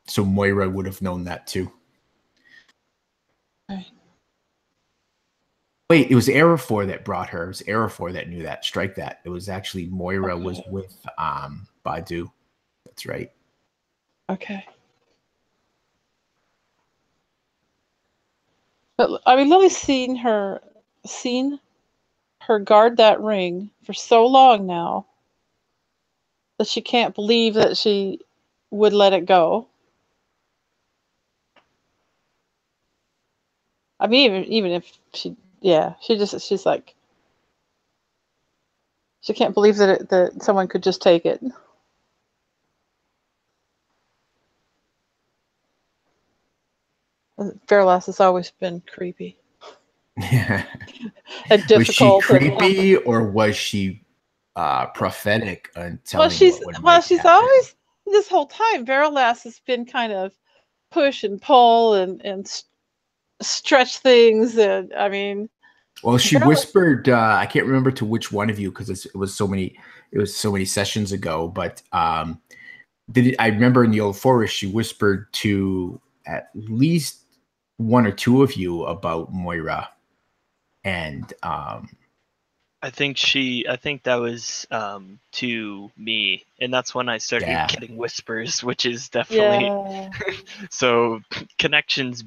So Moira would have known that too. Right. Wait, it was Araphor that brought her. It was Araphor that knew that. Strike that. It was actually Moira was with Badu. That's right. Okay. But I mean, Lily's seen her guard that ring for so long now that she can't believe that she would let it go. I mean, even if she's like, she can't believe that someone could just take it. Baralas has always been creepy. Yeah. And difficult. Was she creepy or was she prophetic and telling? Well, she's always this whole time. Baralas has been kind of push and pull and stretch things, and I mean, Well, she Girl. whispered. I can't remember to which one of you because it was so many. It was so many sessions ago. But I remember in the old forest, she whispered to at least one or two of you about Moira, and I think that was to me, and that's when I started Yeah. getting whispers, which is definitely so connections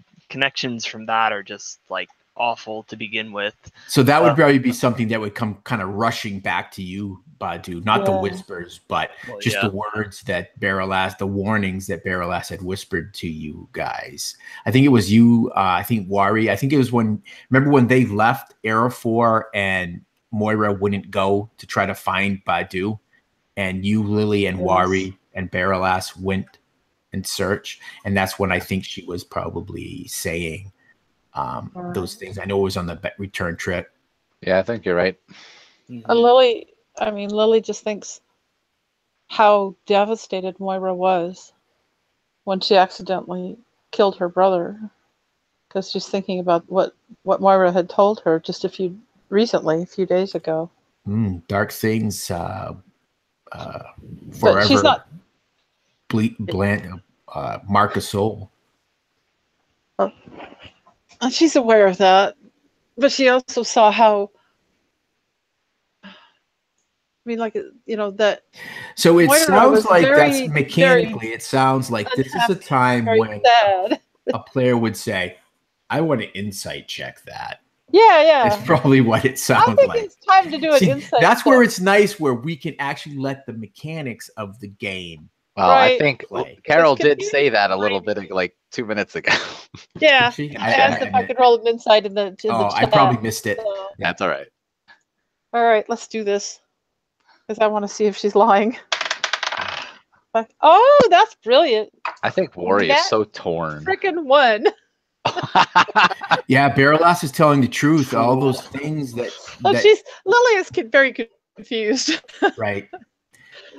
from that are just like awful to begin with. so that would probably be something that would come kind of rushing back to you, Badu. Not the Yeah. whispers, but Well, just yeah. the words that Baralas, the warnings that Baralas had whispered to you guys. I think it was you. I think Wari. I think it was remember when they left, Araphor and Moira wouldn't go to try to find Badu, and you, Lily, and Yes. Wari and Baralas went and search, and that's when I think she was probably saying those things. I know it was on the return trip. Yeah, I think you're right. Mhm. And Lily just thinks how devastated Moira was when she accidentally killed her brother, because she's thinking about what Moira had told her just a few days ago. Dark things forever But she's not. Mark a soul. And she's aware of that, but she also saw how. I mean, like, that. So it Moira sounds was like very, that's mechanically. It sounds like this is a unhappy, time very when sad. a player would say, "I want to insight check that." Yeah. It's probably what it I sounds think like. it's time to do an See, insight. that's where it's nice, where we can actually let the mechanics of the game. Well, I Right. think Play. Carol It's did say that a confusing. little bit like 2 minutes ago. Yeah. See, I asked if I could roll an insight in the chat. I probably missed it. So, That's all right. all right, let's do this, because I want to see if she's lying. Oh, that's brilliant! I think Wari is That so torn. Frickin' one. Yeah, Baralas is telling the truth. All those things that Lily is very confused. right.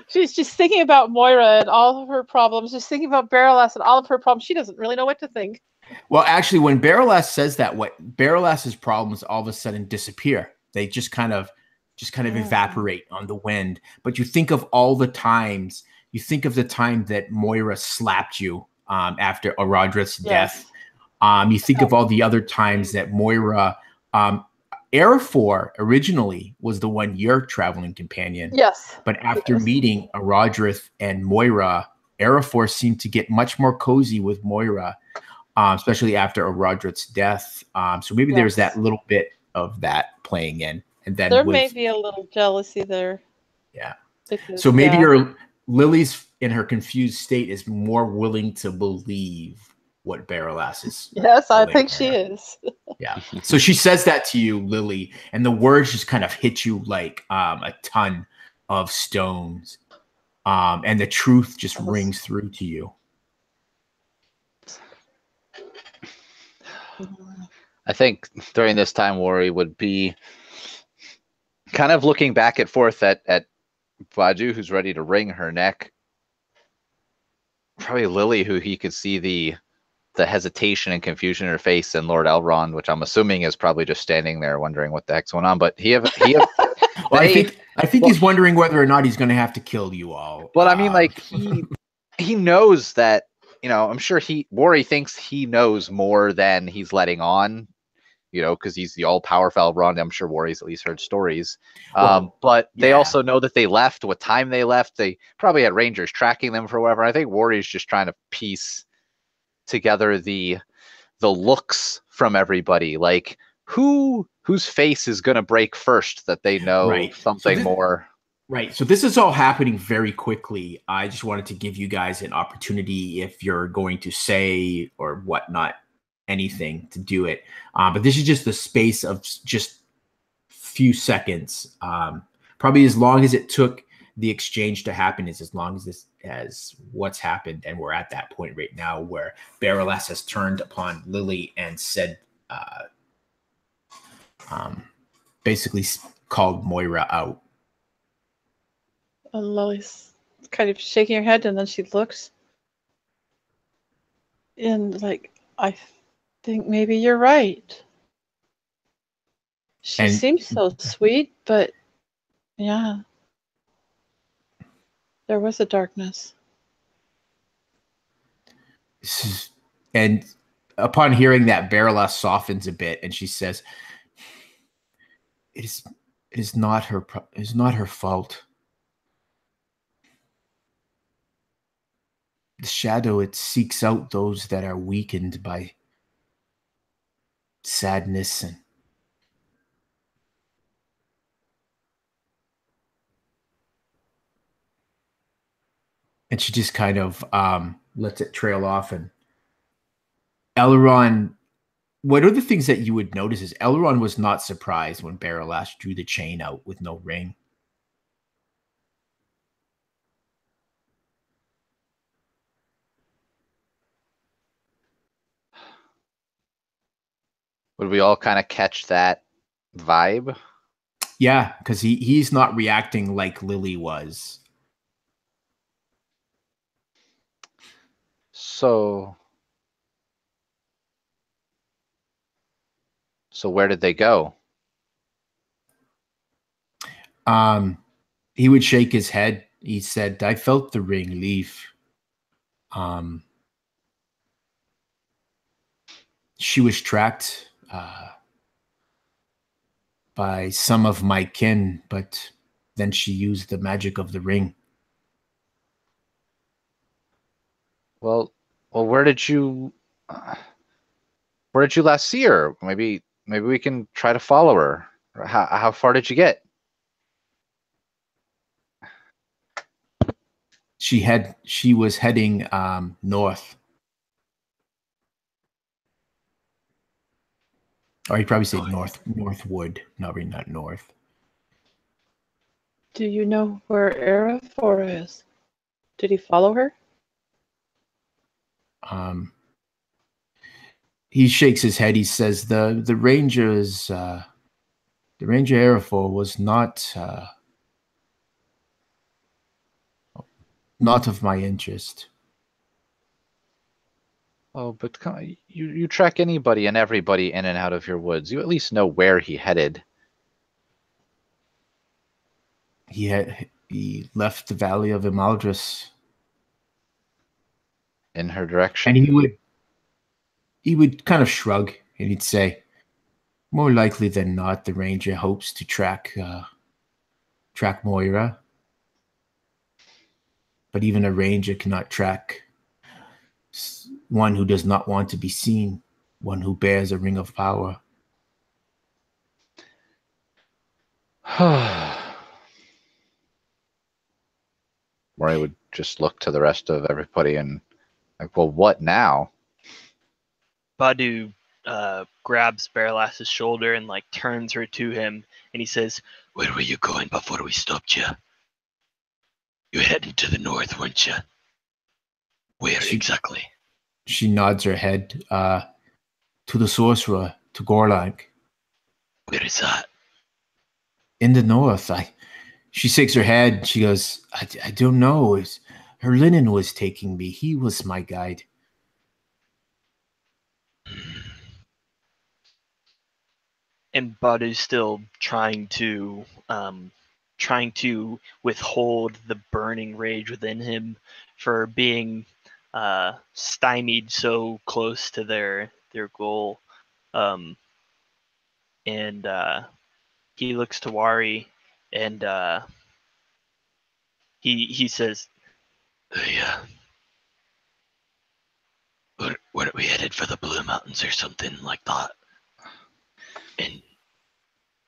She's just thinking about Moira and all of her problems. She's thinking about Baralas and all of her problems. She doesn't really know what to think. Well, actually, when Baralas says that, what Baralas's problems all of a sudden disappear. They just kind of evaporate on the wind. But you think of all the times. You think of the time that Moira slapped you after Aradrith's death. You think of all the other times that Moira, Araphor originally was the one your traveling companion. Yes. But after meeting Aradrith and Moira, Araphor seemed to get much more cozy with Moira, especially after Aradrith's death. So maybe there's that little bit of that playing in. And then there may be a little jealousy there. Yeah. Because, so maybe Lily's in her confused state is more willing to believe what Baralas is. Yes, I think she is. Yeah. So she says that to you, Lily, and the words just kind of hit you like a ton of stones. And the truth just rings through to you. I think during this time, Wari would be kind of looking back and forth at Badu, who's ready to wring her neck. Probably Lily, who he could see the hesitation and confusion in her face, and Lord Elrond, which I'm assuming is probably just standing there wondering what the heck's going on. But well, I think he's wondering whether or not he's going to have to kill you all. But I mean, like he knows that, I'm sure Wari thinks he knows more than he's letting on, because he's the all-powerful Elrond. I'm sure Wari's at least heard stories. But they also know that they left, what time they left. They probably had rangers tracking them for whatever. I think Wari's just trying to piece together the looks from everybody, like whose face is going to break first, that they know something more. Right. So this is all happening very quickly. I just wanted to give you guys an opportunity, if you're going to say or whatnot, anything, to do it. But this is just the space of just few seconds. Probably as long as it took the exchange to happen is as long as what's happened. And we're at that point right now where Baralas has turned upon Lily and said, basically called Moira out. And Lily's kind of shaking her head, and then she looks. And I think maybe you're right. She And- seems so sweet, but yeah, there was a darkness. And upon hearing that, Barolas softens a bit, and she says, "It is not her. It is not her fault. The shadow, it seeks out those that are weakened by sadness and she just kind of lets it trail off. And Elrond, what are the things that you would notice is Elrond was not surprised when Barolas drew the chain out with no ring. Would we all kind of catch that vibe? Yeah, because he's not reacting like Lily was. So where did they go? He would shake his head. He said, "I felt the ring leave. She was tracked by some of my kin, but then she used the magic of the ring." Well, where did you last see her? Maybe we can try to follow her. How far did you get? She was heading north. Or he'd probably say northwood. No, really not north. Do you know where Araphor is? Did he follow her? He shakes his head. He says the ranger is the ranger Araphor was not of my interest. Oh, but you track anybody and everybody in and out of your woods. You at least know where he headed. He left the valley of Imaldris In her direction. and he would kind of shrug and he'd say, "More likely than not, the ranger hopes to track Moira. But even a ranger cannot track one who does not want to be seen, one who bears a ring of power." Moira would just look to the rest of everybody and like, well, what now? Badu grabs Barolas's shoulder and like turns her to him, and he says, Where were you going before we stopped you? You were heading to the north, weren't you? Where exactly? She nods her head to the sorcerer, to Gorlanc. Where is that? In the north. She shakes her head. She goes, I don't know. Her linen was taking me. He was my guide. and Badu's still trying to withhold the burning rage within him for being stymied so close to their goal. And he looks to Wari and he says, Yeah. Weren't we headed for the Blue Mountains or something like that? And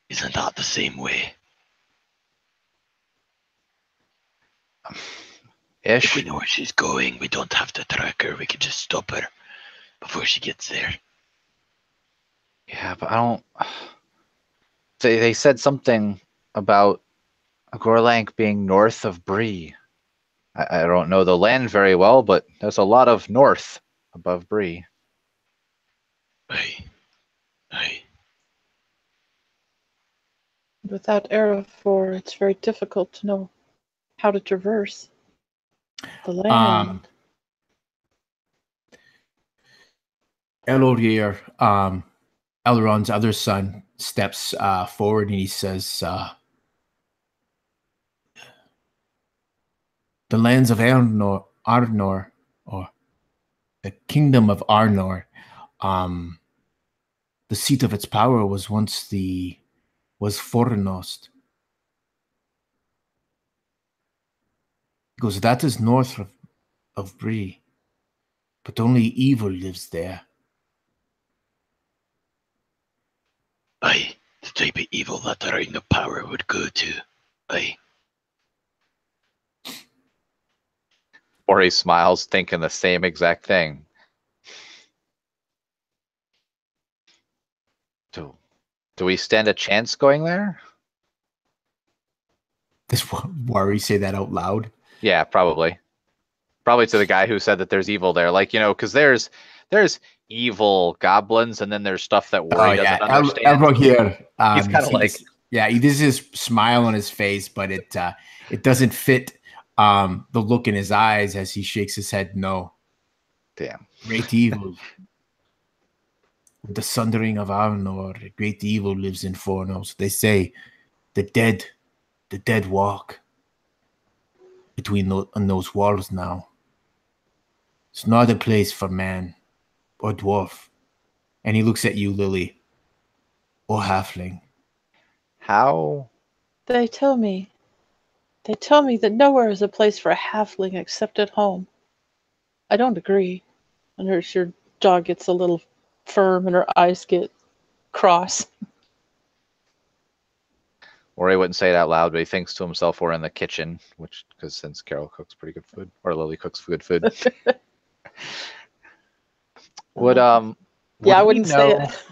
isn't that the same way? Ish. If we know where she's going, we don't have to track her. We can just stop her before she gets there. Yeah, but I don't. They said something about Gorlanc being north of Bree. I don't know the land very well, but there's a lot of north above Bree. Aye. Without Araphor, it's very difficult to know how to traverse the land. Elordir, Elrond's other son, steps forward and he says, the lands of Arnor, or the kingdom of Arnor, the seat of its power was once was Fornost. He goes, that is north of Bree, but only evil lives there. Aye, the type of evil that the Ring of Power would go to. Aye. Or he smiles, thinking the same exact thing. Do we stand a chance going there? Does Worry say that out loud? Yeah, probably. Probably to the guy who said that there's evil there. Like, you know, because there's evil goblins, and then there's stuff that Worry doesn't understand. Elro here. He's kind of like... He does his smile on his face, but it doesn't fit the look in his eyes as he shakes his head no. Damn. Great evil. With the sundering of Arnor, great evil lives in Fornos. They say the dead walk between those walls now. It's not a place for man or dwarf. And he looks at you, Lily, or halfling. How? They tell me that nowhere is a place for a halfling except at home. I don't agree. And her jaw gets a little firm and her eyes get cross. Or he wouldn't say it out loud, but he thinks to himself, we're in the kitchen, because since Carol cooks pretty good food, or Lily cooks good food. Would I wouldn't say it.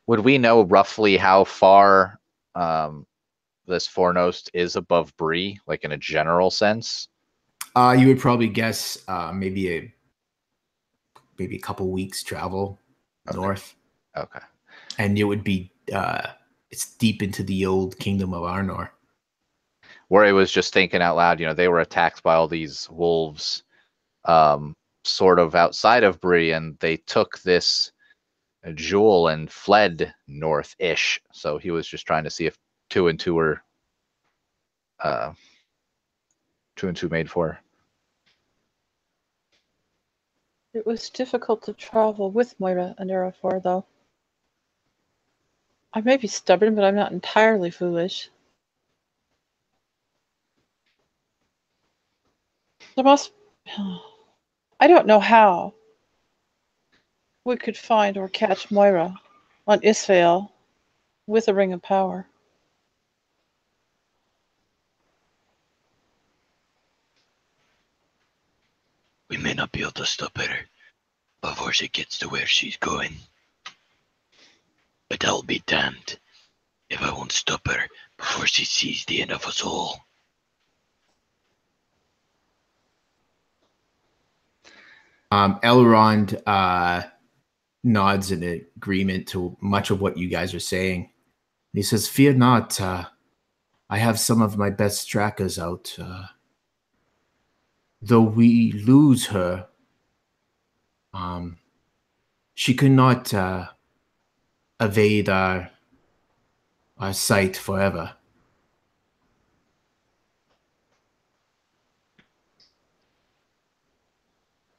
Would we know roughly how far this Fornost is above Bree, like in a general sense? You would probably guess maybe a couple weeks travel north. Okay. And it would be it's deep into the old kingdom of Arnor. Worry was just thinking out loud, you know, they were attacked by all these wolves sort of outside of Bree, and they took this jewel and fled north-ish. So he was just trying to see if 2 and 2 were 2 and 2 made 4. It was difficult to travel with Moira and Araphor, though. I may be stubborn, but I'm not entirely foolish. There must... I don't know how we could find or catch Moira on Isfael with a Ring of Power. We may not be able to stop her before she gets to where she's going. But I'll be damned if I won't stop her before she sees the end of us all. Elrond nods in agreement to much of what you guys are saying. He says, fear not. I have some of my best trackers out. Though we lose her, she cannot evade our sight forever.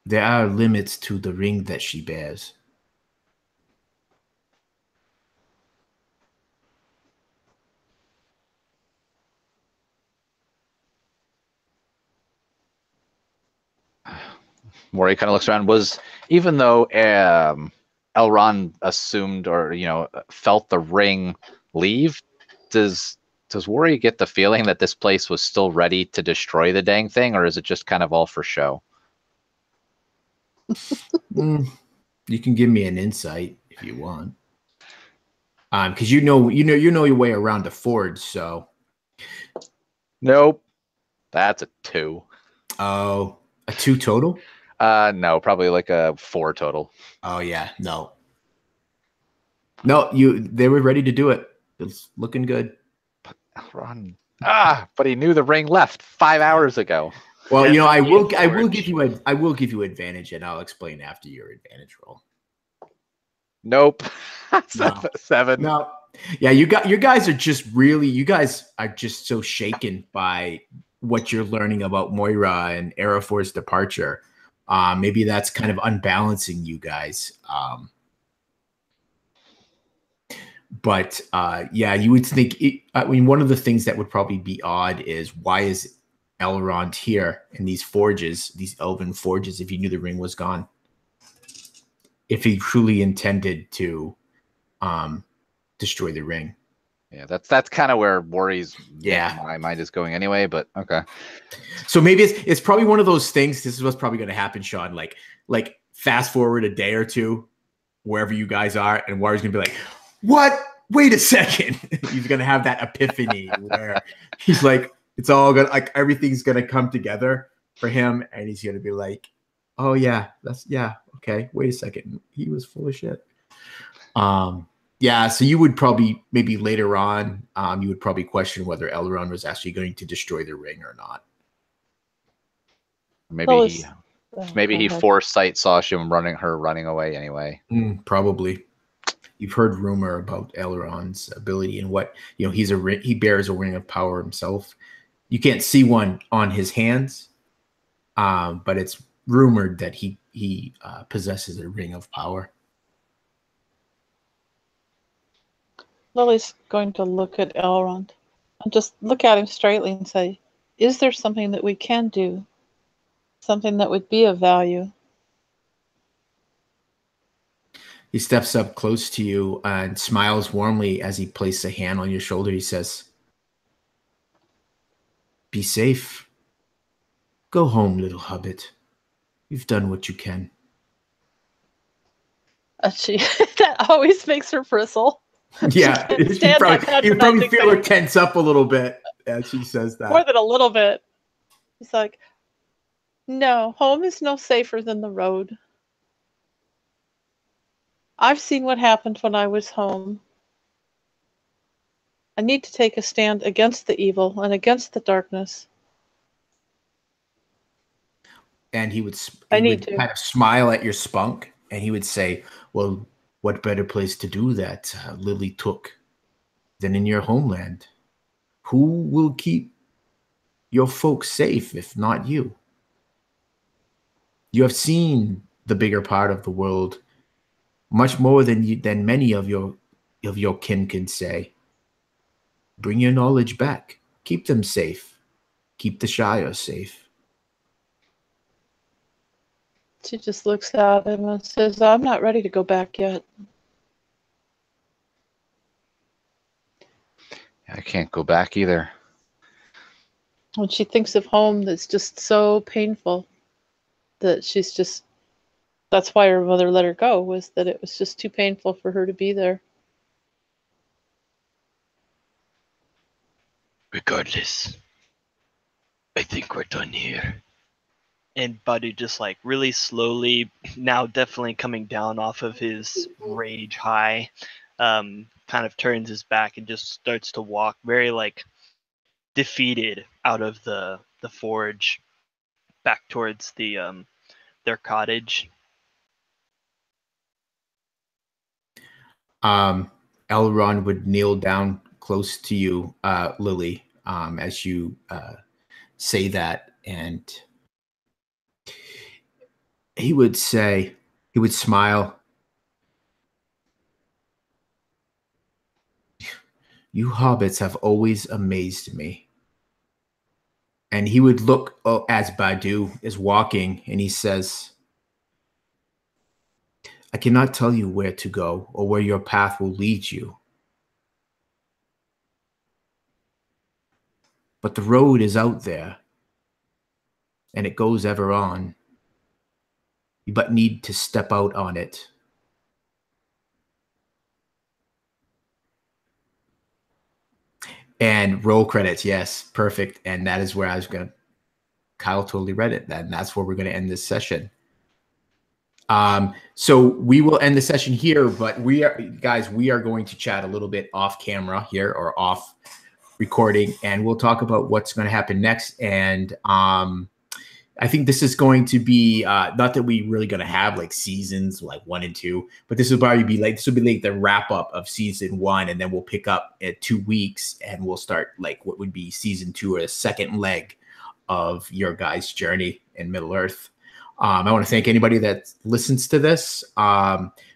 There are limits to the ring that she bears. Maury kind of looks around. Even though Elrond assumed or felt the ring leave, does Worry get the feeling that this place was still ready to destroy the dang thing, or is it just kind of all for show? You can give me an insight if you want, because you know your way around the forge. So, nope, that's a 2. Oh, a 2 total? No, probably like a 4 total. Oh yeah, no. They were ready to do it. It's looking good. But Elrond, but he knew the ring left 5 hours ago. Well, I will give you advantage, and I'll explain after your advantage roll. Nope. No. 7. No, Yeah, you guys are just really, you guys are just so shaken by what you're learning about Moira and Araphor's departure. Maybe that's kind of unbalancing you guys. But yeah, you would think, I mean, one of the things that would probably be odd is why is Elrond here in these forges, these elven forges, if he knew the ring was gone? If he truly intended to destroy the ring. Yeah, that's kind of where worries. My mind is going anyway. But okay. So maybe it's probably one of those things. This is what's probably going to happen, Sean. Like fast forward a day or two, wherever you guys are, and Warrior's going to be like, "What? Wait a second." He's going to have that epiphany where he's like, it's all gonna, like, everything's going to come together for him, and he's going to be like, "Oh yeah, okay. Wait a second, he was full of shit." Yeah, so you would probably, maybe later on, you would probably question whether Elrond was actually going to destroy the ring or not. Maybe he foresight saw him running away anyway. Probably. You've heard rumor about Elrond's ability and what, he bears a ring of power himself. You can't see one on his hands, but it's rumored that he possesses a ring of power. Lily's going to look at Elrond and just look at him straightly and say, is there something that we can do? Something that would be of value? He steps up close to you and smiles warmly as he places a hand on your shoulder. He says, "Be safe. Go home, little hobbit. You've done what you can." That always makes her bristle. Yeah, you probably feel her tense up a little bit as she says that. More than a little bit. It's like, no, home is no safer than the road. I've seen what happened when I was home. I need to take a stand against the evil and against the darkness. And he would kind of smile at your spunk, and he would say, "Well, what better place to do that, Lily took, than in your homeland? Who will keep your folks safe if not you? You have seen the bigger part of the world, much more than many of your kin can say. Bring your knowledge back. Keep them safe. Keep the Shire safe." She just looks at him and says, "I'm not ready to go back yet." I can't go back either. When she thinks of home, that's just so painful that that's why her mother let her go, was that it was just too painful for her to be there. Regardless, I think we're done here. And Buddy just like really slowly, now definitely coming down off of his rage high, kind of turns his back and just starts to walk very like defeated out of the forge back towards the their cottage. Elrond would kneel down close to you, Lily, as you say that, and he would smile. "You hobbits have always amazed me." And he would look as Badu is walking, and he says, "I cannot tell you where to go or where your path will lead you. But the road is out there, and it goes ever on. You but need to step out on it." And roll credits, yes, perfect. And that is where I was going to, Kyle totally read it. And that's where we're going to end this session. So we will end the session here, but we are going to chat a little bit off camera here, or off recording, and we'll talk about what's going to happen next. And I think this is going to be not that we really going to have like seasons like 1 and 2, but this will probably be like the wrap up of season 1, and then we'll pick up at 2 weeks and we'll start like what would be season 2, or a second leg of your guys' journey in Middle Earth. I want to thank anybody that listens to this.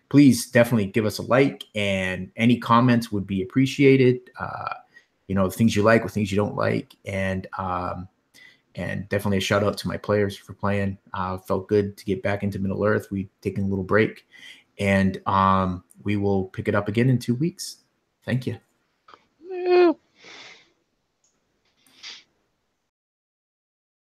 Please definitely give us a like, and any comments would be appreciated. The things you like, or things you don't like, and definitely a shout out to my players for playing. Felt good to get back into Middle Earth. We've taken a little break, and we will pick it up again in 2 weeks. Thank you.